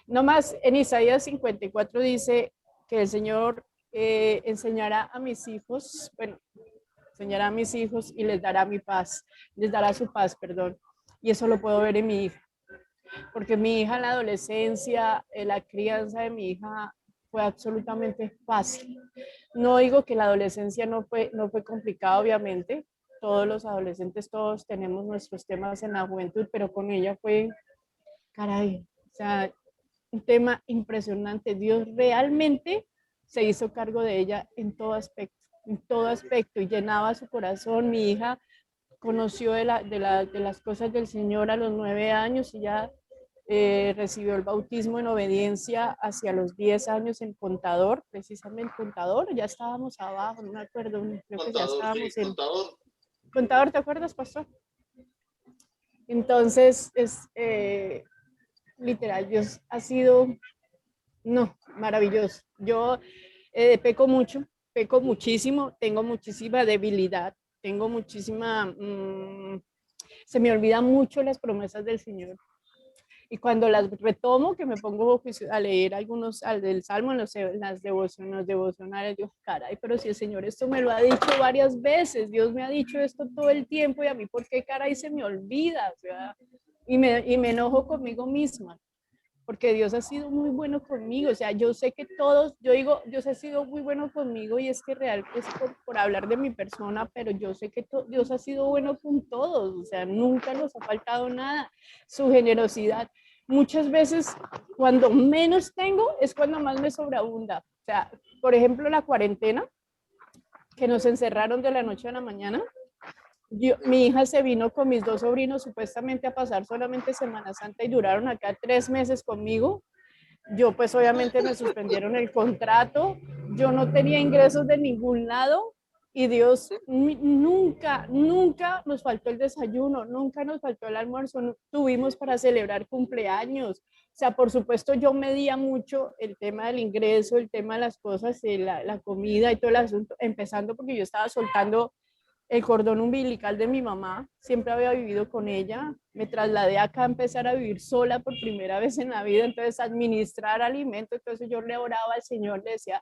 Nomás en Isaías 54 dice que el Señor enseñará a mis hijos y les dará su paz, perdón. Y eso lo puedo ver en mi hija, porque mi hija en la adolescencia, la crianza de mi hija fue absolutamente fácil. No digo que la adolescencia no fue complicada, obviamente. Todos los adolescentes, todos tenemos nuestros temas en la juventud, pero con ella fue, caray, o sea, un tema impresionante. Dios realmente se hizo cargo de ella en todo aspecto, y llenaba su corazón. Mi hija conoció de las cosas del Señor a los 9 años y ya recibió el bautismo en obediencia hacia los 10 años en Contador, precisamente Contador, ya estábamos abajo, no me acuerdo, creo que ya estábamos en Contador, ¿te acuerdas, pastor? Entonces, literal, Dios ha sido, maravilloso. Yo peco muchísimo, tengo muchísima debilidad, tengo muchísima, se me olvidan mucho las promesas del Señor. Y cuando las retomo, que me pongo a leer algunos del Salmo, en las devocionales, digo, caray, pero si el Señor esto me lo ha dicho varias veces, Dios me ha dicho esto todo el tiempo, y a mí, ¿por qué caray se me olvida? O sea, y me enojo conmigo misma, porque Dios ha sido muy bueno conmigo. O sea, yo sé que Dios ha sido muy bueno conmigo, y es que real es por hablar de mi persona, pero yo sé que Dios ha sido bueno con todos. O sea, nunca nos ha faltado nada. Su generosidad. Muchas veces, cuando menos tengo, es cuando más me sobreabunda. O sea, por ejemplo, la cuarentena, que nos encerraron de la noche a la mañana. Mi hija se vino con mis 2 sobrinos supuestamente a pasar solamente Semana Santa, y duraron acá 3 meses conmigo. Yo pues obviamente me suspendieron el contrato, yo no tenía ingresos de ningún lado y Dios nunca nos faltó el desayuno, nunca nos faltó el almuerzo, no tuvimos para celebrar cumpleaños. O sea, por supuesto yo medía mucho el tema del ingreso, el tema de las cosas, la comida y todo el asunto, empezando porque yo estaba soltando el cordón umbilical de mi mamá, siempre había vivido con ella, me trasladé acá a empezar a vivir sola por primera vez en la vida, entonces administrar alimentos, entonces yo le oraba al Señor, le decía,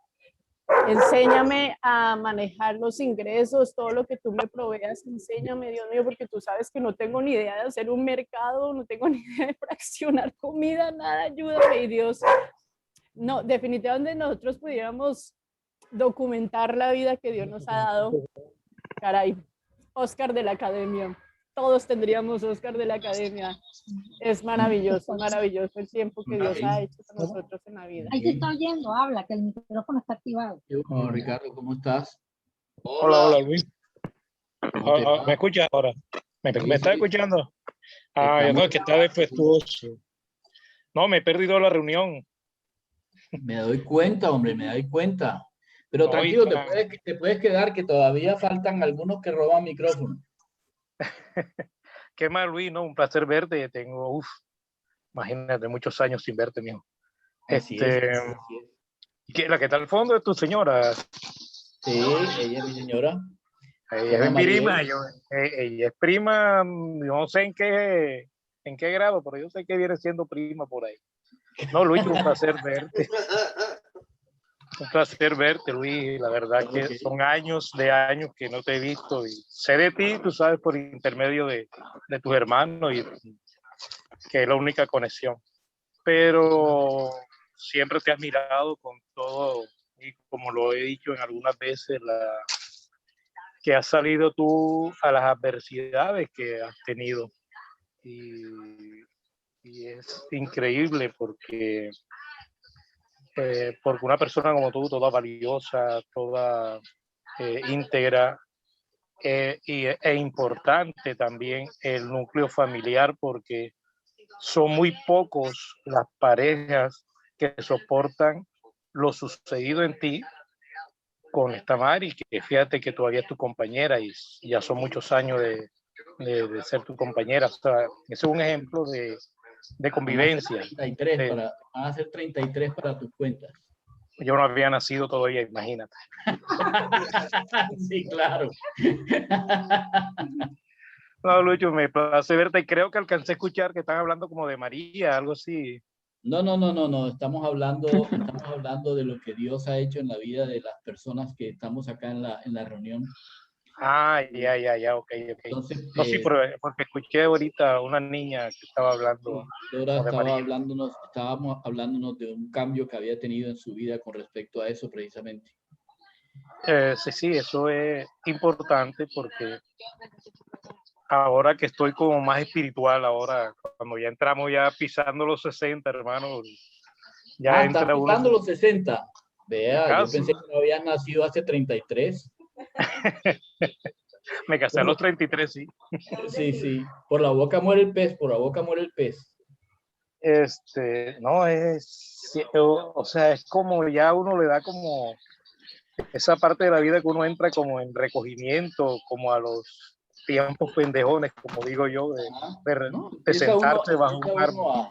enséñame a manejar los ingresos, todo lo que tú me proveas, enséñame, Dios mío, porque tú sabes que no tengo ni idea de hacer un mercado, no tengo ni idea de fraccionar comida, nada, ayúdame, y Dios, no, definitivamente nosotros pudiéramos documentar la vida que Dios nos ha dado. Caray, Oscar de la Academia. Todos tendríamos Oscar de la Academia. Es maravilloso el tiempo que Dios ha hecho con nosotros en la vida. Ahí te está oyendo, habla, que el micrófono está activado. Hola, Ricardo, ¿cómo estás? Hola, Luis. ¿Me escuchas ahora? ¿Me estás escuchando? Yo no, que está defectuoso. No, me he perdido la reunión. Me doy cuenta, hombre, me doy cuenta. Pero tranquilo, te puedes quedar, que todavía faltan algunos que roban micrófono. Qué mal, Luis, ¿no? Un placer verte. Tengo, imagínate, muchos años sin verte, mijo. Así es. La que está al fondo es tu señora. Sí, ella es mi señora. Ella es prima, ella es prima, no sé en qué grado, pero yo sé que viene siendo prima por ahí. No, Luis, un placer verte. Un placer verte, Luis. La verdad que son años que no te he visto y sé de ti, tú sabes, por intermedio de tus hermanos y que es la única conexión. Pero siempre te has mirado con todo y como lo he dicho en algunas veces, que has salido tú a las adversidades que has tenido. Y es increíble porque una persona como tú, toda valiosa, toda íntegra, e importante también el núcleo familiar, porque son muy pocos las parejas que soportan lo sucedido en ti con esta Mari, que fíjate que todavía es tu compañera y ya son muchos años de ser tu compañera. O sea, ese es un ejemplo de convivencia. Van a ser 33 para tus cuentas. Yo no había nacido todavía, imagínate. Sí, claro. No, Lucho, me place verte. Creo que alcancé a escuchar que están hablando como de María, algo así. No. Estamos hablando de lo que Dios ha hecho en la vida de las personas que estamos acá en la reunión. Ya, ok. Entonces, no, sí, porque escuché ahorita una niña que estaba hablando. Dora estábamos hablándonos de un cambio que había tenido en su vida con respecto a eso precisamente. Sí, eso es importante porque ahora que estoy como más espiritual, ahora cuando ya entramos ya pisando los 60, hermano, ya entra estás pisando los 60. Vea, yo pensé que no habías nacido hace 33. Me casé a los 33, sí. Sí. Por la boca muere el pez, No, o sea, es como ya uno le da como esa parte de la vida que uno entra como en recogimiento, como a los tiempos pendejones, como digo yo, de sentarse bajo un árbol.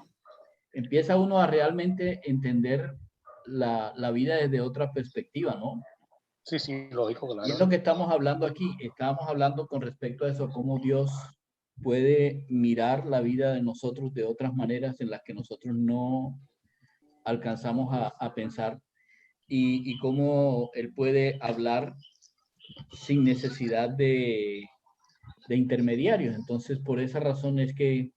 Empieza uno a realmente entender la vida desde otra perspectiva, ¿no? Sí, lógico, claro. Y es lo que estamos hablando aquí. Estamos hablando con respecto a eso, cómo Dios puede mirar la vida de nosotros de otras maneras en las que nosotros no alcanzamos a pensar y cómo Él puede hablar sin necesidad de intermediarios. Entonces, por esa razón es que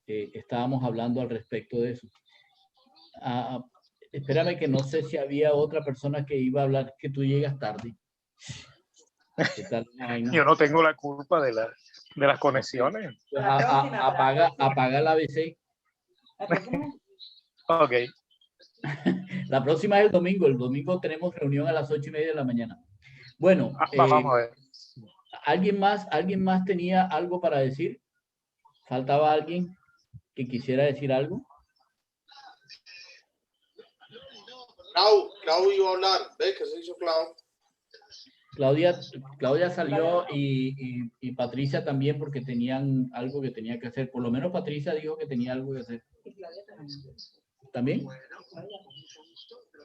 estábamos hablando al respecto de eso. Espérame, que no sé si había otra persona que iba a hablar, que tú llegas tarde. ¿Qué tal? Yo no tengo la culpa de las conexiones. Pues apaga la ABC. Ok. La próxima es el domingo. El domingo tenemos reunión a las 8:30 de la mañana. Bueno, vamos a ver. ¿Alguien más tenía algo para decir? ¿Faltaba alguien que quisiera decir algo? Clau iba a hablar. ¿Ve qué se hizo Clau? Claudia salió y Patricia también porque tenían algo que tenía que hacer. Por lo menos Patricia dijo que tenía algo que hacer. ¿También?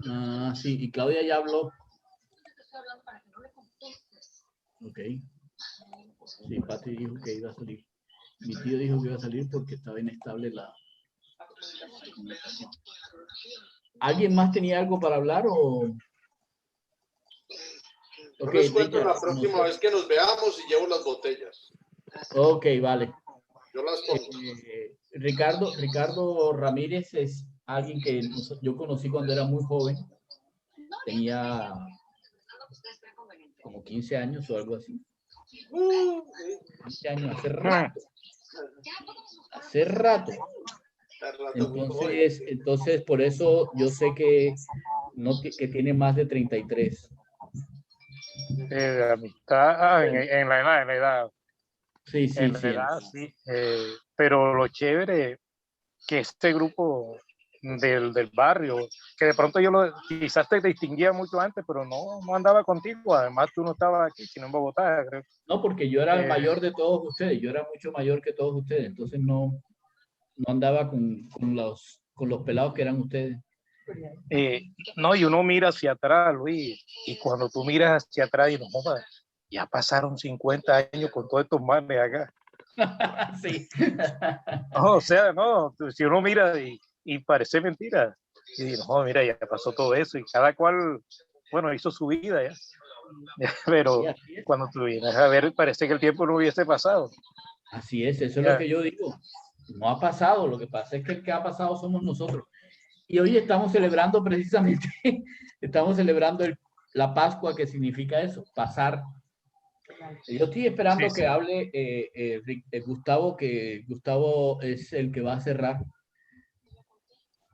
Ah, sí, y Claudia ya habló. Ok. Sí, Pati dijo que iba a salir. Mi tío dijo que iba a salir porque estaba inestable la comunicación. ¿Alguien más tenía algo para hablar o...? Yo Ok, les cuento Richard, la próxima vez que nos veamos y llevo las botellas. Ok, vale. Yo las pongo. Ricardo Ramírez es alguien que yo conocí cuando era muy joven. Tenía como 15 años o algo así. 15 años, hace rato. Hace rato. Entonces, por eso yo sé que, que tiene más de 33. De amistad, en la edad. Sí, sí, En la sí. edad, sí. Pero lo chévere que este grupo del barrio, que de pronto quizás te distinguía mucho antes, pero no andaba contigo. Además, tú no estabas aquí, sino en Bogotá, creo. No, porque yo era el mayor de todos ustedes. Yo era mucho mayor que todos ustedes. Entonces no andaba con los pelados que eran ustedes. No, y uno mira hacia atrás, Luis, y cuando tú miras hacia atrás y no jodas, ya pasaron 50 años con todos estos manes acá. Sí. No, o sea, no, si uno mira y parece mentira, y no, mira, ya pasó todo eso y cada cual, bueno, hizo su vida ya. Pero cuando tú vienes a ver, parece que el tiempo no hubiese pasado. Así es, eso es lo que yo digo. No ha pasado, lo que pasa es que el que ha pasado somos nosotros. Y hoy estamos celebrando precisamente, estamos celebrando la Pascua, que significa eso, pasar. Yo estoy esperando que hable Gustavo, que Gustavo es el que va a cerrar.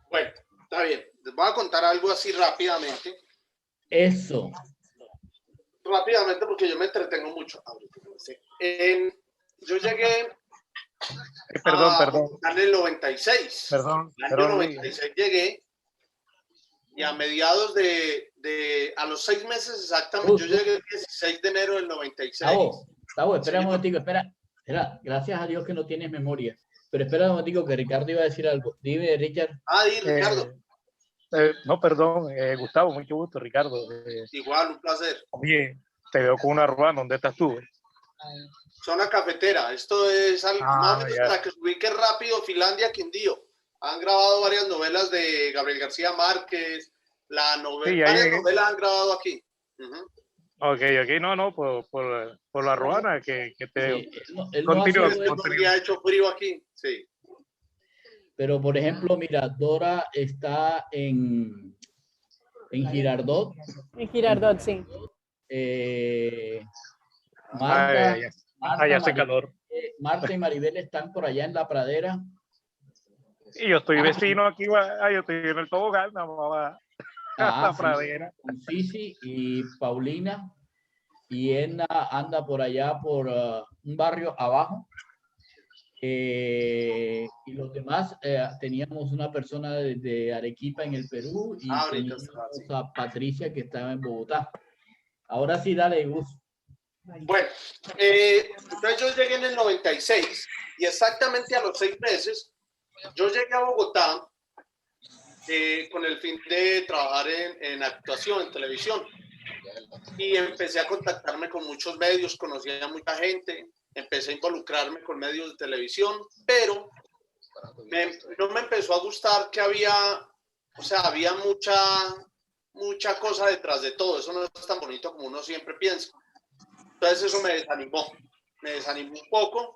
Bueno, está bien. Les voy a contar algo así rápidamente. Eso. Rápidamente porque yo me entretengo mucho. Yo llegué perdón. En el 96. Perdón. En el año 96 llegué y a mediados a los 6 meses exactamente, yo llegué el 16 de enero del 96. Gustavo, espera un momentico, espera, gracias a Dios que no tienes memoria. Pero espera un momentico que Ricardo iba a decir algo. Dime, Richard. Ricardo. No, perdón, Gustavo, mucho gusto, Ricardo. Igual, un placer. Oye, te veo con una ruana, ¿dónde estás tú? Zona cafetera, esto es algo más o menos para que se ubique rápido, Finlandia, Quindío. Han grabado varias novelas de Gabriel García Márquez, varias novelas han grabado aquí. Ok, no, por la ruana que te... Sí, él no ha hecho frío aquí, sí. Pero, por ejemplo, mira, Dora está en Girardot. En Girardot, sí. Marta, allá hace calor. Marta y Maribel están por allá en la pradera. Y yo estoy vecino aquí, yo estoy en el tobogán, la pradera. Con Sisi y Paulina. Y Edna anda por allá por un barrio abajo. Y los demás, teníamos una persona de Arequipa en el Perú y teníamos a Patricia que estaba en Bogotá. Ahora sí, dale, Gus. Bueno, entonces yo llegué en el 96 y exactamente a los 6 meses yo llegué a Bogotá con el fin de trabajar en actuación, en televisión, y empecé a contactarme con muchos medios, conocí a mucha gente, empecé a involucrarme con medios de televisión, pero no me empezó a gustar que había mucha cosa detrás de todo, eso no es tan bonito como uno siempre piensa. Entonces eso me desanimó un poco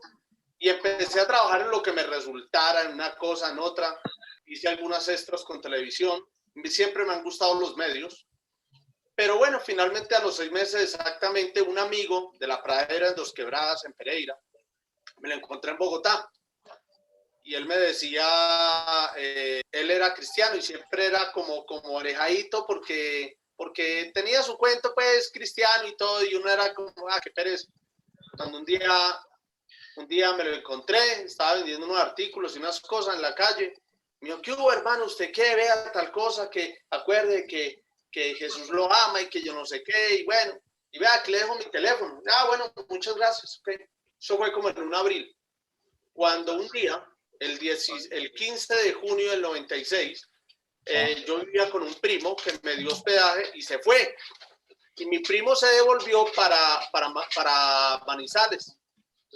y empecé a trabajar en lo que me resultara, en una cosa, en otra. Hice algunas extras con televisión, siempre me han gustado los medios. Pero bueno, finalmente a los 6 meses exactamente, un amigo de la pradera en Dos Quebradas, en Pereira, me lo encontré en Bogotá. Y él me decía, él era cristiano y siempre era como orejadito porque tenía su cuento pues cristiano y todo, y uno era como, qué pereza. Cuando un día me lo encontré, estaba vendiendo unos artículos y unas cosas en la calle, Me dijo, ¿qué hubo, hermano? ¿Usted qué? Vea tal cosa, que acuerde que Jesús lo ama y que yo no sé qué, y bueno, y vea que le dejo mi teléfono. Ah, bueno, muchas gracias. Okay. Eso fue como en un abril. Cuando un día, el 15 de junio del 96, yo vivía con un primo que me dio hospedaje y se fue. Y mi primo se devolvió para Manizales.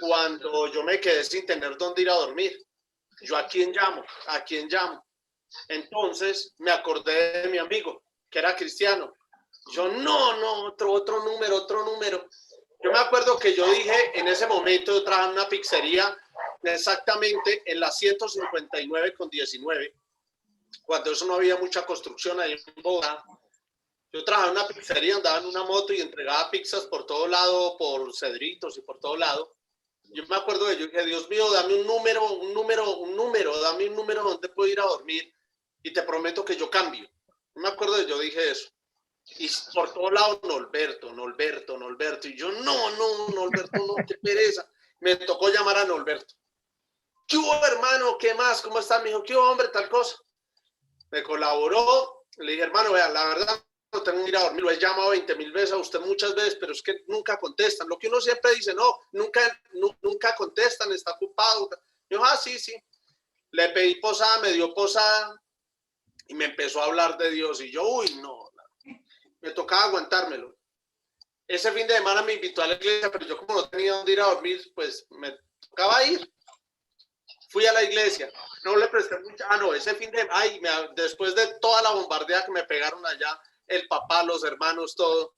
Cuando yo me quedé sin tener dónde ir a dormir, yo ¿a quién llamo? ¿A quién llamo? Entonces me acordé de mi amigo, que era cristiano. Yo, no, otro número. Yo me acuerdo que yo dije, en ese momento yo trabajaba en una pizzería, exactamente en la 159 con 19, cuando eso no había mucha construcción ahí en Bogotá. Yo trabajaba en una pizzería, andaba en una moto y entregaba pizzas por todo lado, por Cedritos y por todo lado. Yo me acuerdo de ello, que Dios mío, dame un número, dame un número donde puedo ir a dormir y te prometo que yo cambio. No me acuerdo de yo dije eso. Y por todo lado, Norberto. Y yo, no, Norberto, no, qué pereza. Me tocó llamar a Norberto. ¿Qué hubo, hermano? ¿Qué más? ¿Cómo está? Me dijo, ¿qué hubo, hombre? Tal cosa. Me colaboró. Le dije, hermano, vea, la verdad, no tengo que ir a dormir. Lo he llamado 20,000 veces a usted muchas veces, pero es que nunca contestan. Lo que uno siempre dice, no, nunca contestan, está ocupado. Yo, sí. Le pedí posada, me dio posada y me empezó a hablar de Dios. Y yo, uy, no, me tocaba aguantármelo. Ese fin de semana me invitó a la iglesia, pero yo como no tenía dónde ir a dormir, pues me tocaba ir. Fui a la iglesia, no le presté mucha, ese fin de, después de toda la bombardea que me pegaron allá, el papá, los hermanos, todo,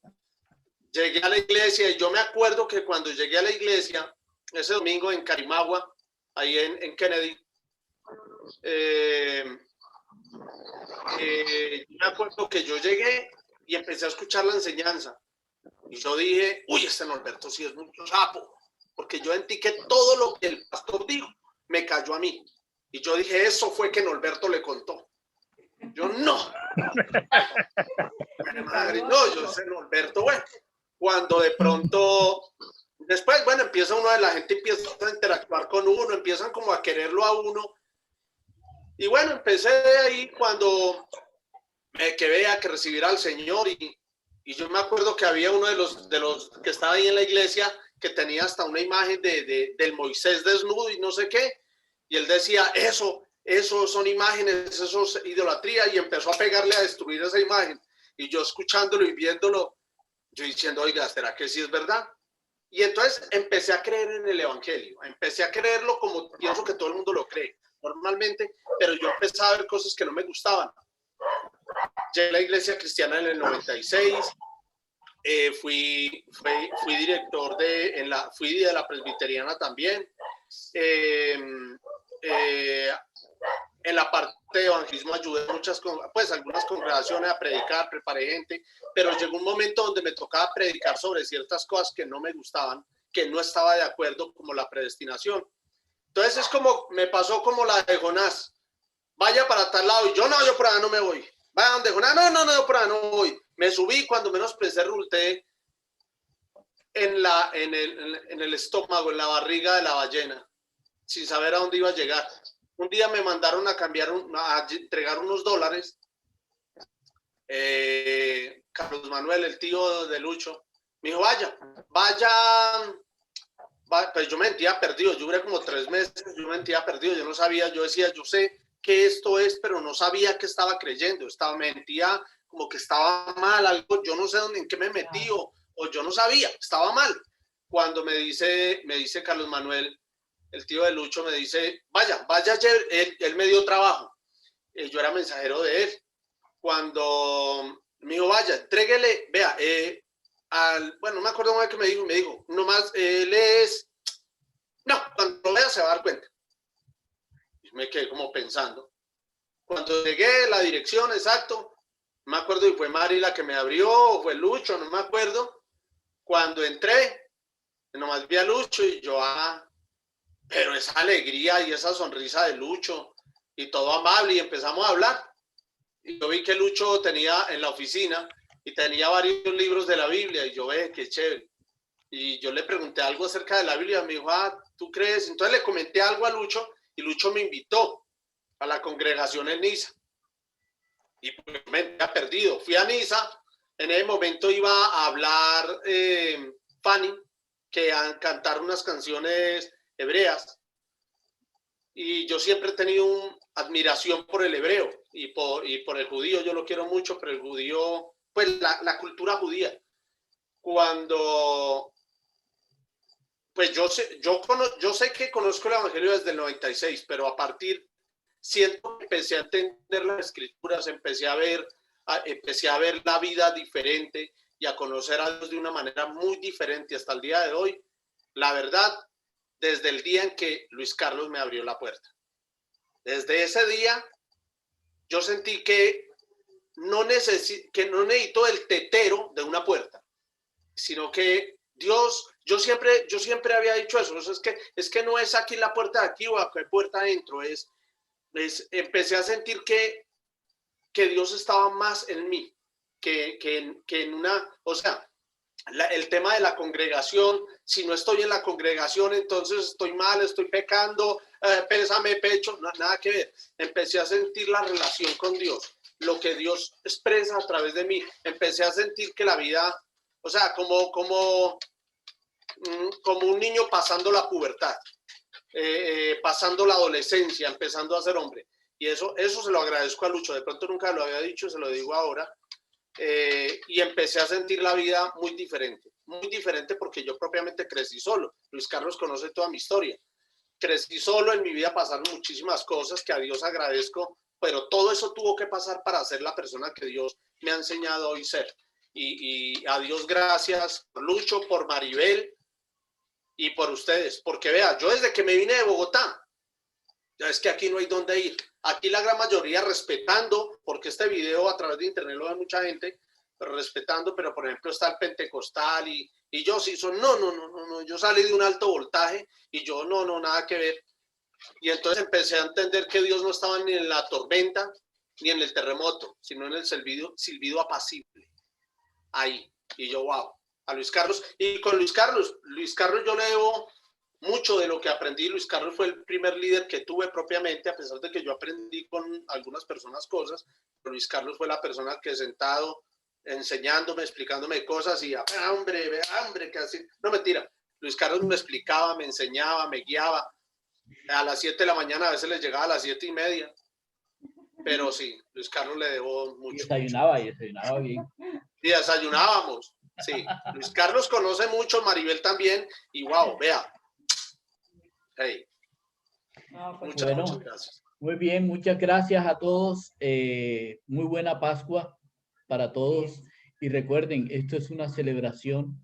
llegué a la iglesia y yo me acuerdo que cuando llegué a la iglesia, ese domingo en Carimagua, ahí en Kennedy, me acuerdo que yo llegué y empecé a escuchar la enseñanza. Y yo dije, uy, este Norberto sí es mucho sapo, porque yo sentí que todo lo que el pastor dijo me cayó a mí. Y yo dije, eso fue que Norberto le contó. Yo, no. Madre, no, yo sé Norberto, bueno. Cuando de pronto, después, bueno, empieza uno de la gente, empieza a interactuar con uno, empiezan como a quererlo a uno. Y bueno, empecé ahí cuando que vea que recibir al Señor y yo me acuerdo que había uno de los que estaba ahí en la iglesia que tenía hasta una imagen del Moisés desnudo y no sé qué, y él decía, eso son imágenes, eso es idolatría, y empezó a pegarle a destruir esa imagen, y yo escuchándolo y viéndolo, yo diciendo, oiga, ¿será que sí es verdad? Y entonces empecé a creer en el evangelio, empecé a creerlo como pienso que todo el mundo lo cree normalmente, pero yo empecé a ver cosas que no me gustaban. Llegué a la iglesia cristiana en el 96, fui director fui de la presbiteriana también, en la parte de evangelismo ayudé a algunas congregaciones a predicar, preparé gente, pero llegó un momento donde me tocaba predicar sobre ciertas cosas que no me gustaban, que no estaba de acuerdo, como la predestinación. Entonces es como, me pasó como la de Jonás, vaya para tal lado, y yo por allá no me voy. Vaya donde Jonás, no, por allá no voy. Me subí, cuando menos pensé, rulté en el estómago, en la barriga de la ballena, sin saber a dónde iba a llegar. Un día me mandaron a entregar unos $. Carlos Manuel, el tío de Lucho, me dijo, vaya, pues yo me sentía perdido, yo duré como 3 meses, yo me sentía perdido, yo no sabía, yo decía, yo sé que esto es, pero no sabía que estaba creyendo, me sentía como que estaba mal, algo, yo no sé en qué me metí, o yo no sabía, estaba mal. Cuando me dice Carlos Manuel, el tío de Lucho, me dice, vaya, él me dio trabajo, yo era mensajero de él. Cuando me dijo, vaya, entréguele, vea, bueno, no me acuerdo más que me dijo, nomás, él es, no, cuando lo vea se va a dar cuenta. Y me quedé como pensando. Cuando llegué a la dirección, exacto, no me acuerdo si fue Mari la que me abrió o fue Lucho, no me acuerdo. Cuando entré, nomás vi a Lucho y yo, pero esa alegría y esa sonrisa de Lucho y todo amable, y empezamos a hablar. Y yo vi que Lucho tenía en la oficina y tenía varios libros de la Biblia, y yo, qué chévere. Y yo le pregunté algo acerca de la Biblia, me dijo, ¿tú crees? Entonces le comenté algo a Lucho y Lucho me invitó. a la congregación en Niza. Y pues me había perdido. Fui a Niza, en ese momento iba a hablar Fanny, que a cantar unas canciones hebreas. Y yo siempre he tenido una admiración por el hebreo y por el judío. Yo lo quiero mucho, pero el judío, pues la cultura judía. Cuando, pues yo sé que conozco el Evangelio desde el 96, pero a partir, siento que empecé a entender las escrituras, empecé a ver la vida diferente y a conocer a Dios de una manera muy diferente hasta el día de hoy. La verdad, desde el día en que Luis Carlos me abrió la puerta. Desde ese día, yo sentí que no necesito el tetero de una puerta, sino que Dios, yo siempre había dicho eso. Es que no es aquí la puerta de aquí o aquí puerta adentro, empecé a sentir que Dios estaba más en mí que en una, o sea, el tema de la congregación, si no estoy en la congregación, entonces estoy mal, estoy pecando, pésame pecho, nada que ver. Empecé a sentir la relación con Dios, lo que Dios expresa a través de mí. Empecé a sentir que la vida, o sea, como un niño pasando la pubertad, pasando la adolescencia, empezando a ser hombre. Y eso se lo agradezco a Lucho. De pronto nunca lo había dicho, se lo digo ahora. Y empecé a sentir la vida muy diferente porque yo propiamente crecí solo. Luis Carlos conoce toda mi historia. Crecí solo, en mi vida pasaron muchísimas cosas que a Dios agradezco, pero todo eso tuvo que pasar para ser la persona que Dios me ha enseñado hoy ser. Y a Dios gracias por Lucho, por Maribel y por ustedes, porque vea, yo desde que me vine de Bogotá, ya es que aquí no hay dónde ir. Aquí la gran mayoría respetando, porque este video a través de internet lo ve mucha gente, pero respetando, pero por ejemplo está el pentecostal y yo sí son, no, yo salí de un alto voltaje y yo no, nada que ver. Y entonces empecé a entender que Dios no estaba ni en la tormenta ni en el terremoto, sino en el silbido apacible. Ahí. Y yo, wow, a Luis Carlos. Y con Luis Carlos yo le debo mucho de lo que aprendí. Luis Carlos fue el primer líder que tuve propiamente, a pesar de que yo aprendí con algunas personas cosas. Pero Luis Carlos fue la persona que sentado, enseñándome, explicándome cosas y hombre, que así. No, mentira. Luis Carlos me explicaba, me enseñaba, me guiaba. A las 7 de la mañana, a veces les llegaba a las 7:30. Pero sí, Luis Carlos le debo mucho. Y desayunaba bien. Y desayunábamos. Sí, Luis Carlos conoce mucho, Maribel también. Y wow, vea. Hey. Muchas gracias. Muy bien, muchas gracias a todos. Muy buena Pascua para todos. Y recuerden, esto es una celebración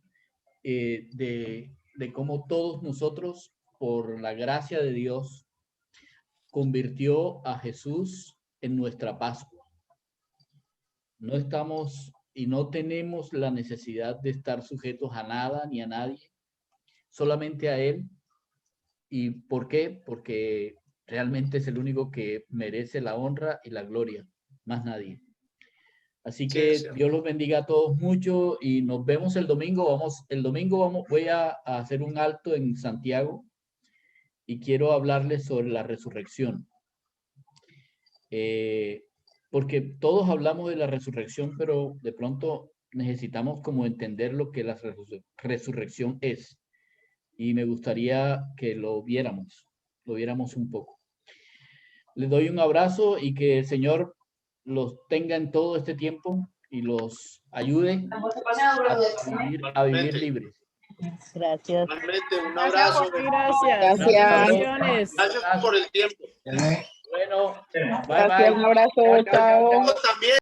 de cómo todos nosotros, por la gracia de Dios, convirtió a Jesús en nuestra Pascua. No estamos y no tenemos la necesidad de estar sujetos a nada ni a nadie, solamente a Él. ¿Y por qué? Porque realmente es el único que merece la honra y la gloria, más nadie. Así que Dios los bendiga a todos mucho y nos vemos el domingo. Voy a hacer un alto en Santiago y quiero hablarles sobre la resurrección. Porque todos hablamos de la resurrección, pero de pronto necesitamos como entender lo que la resurrección es. Y me gustaría que lo viéramos un poco. Les doy un abrazo y que el Señor los tenga en todo este tiempo y los ayude a vivir libres. Gracias. Un abrazo. Gracias. Gracias por el tiempo. Bueno, bye. Gracias, un abrazo. Chao.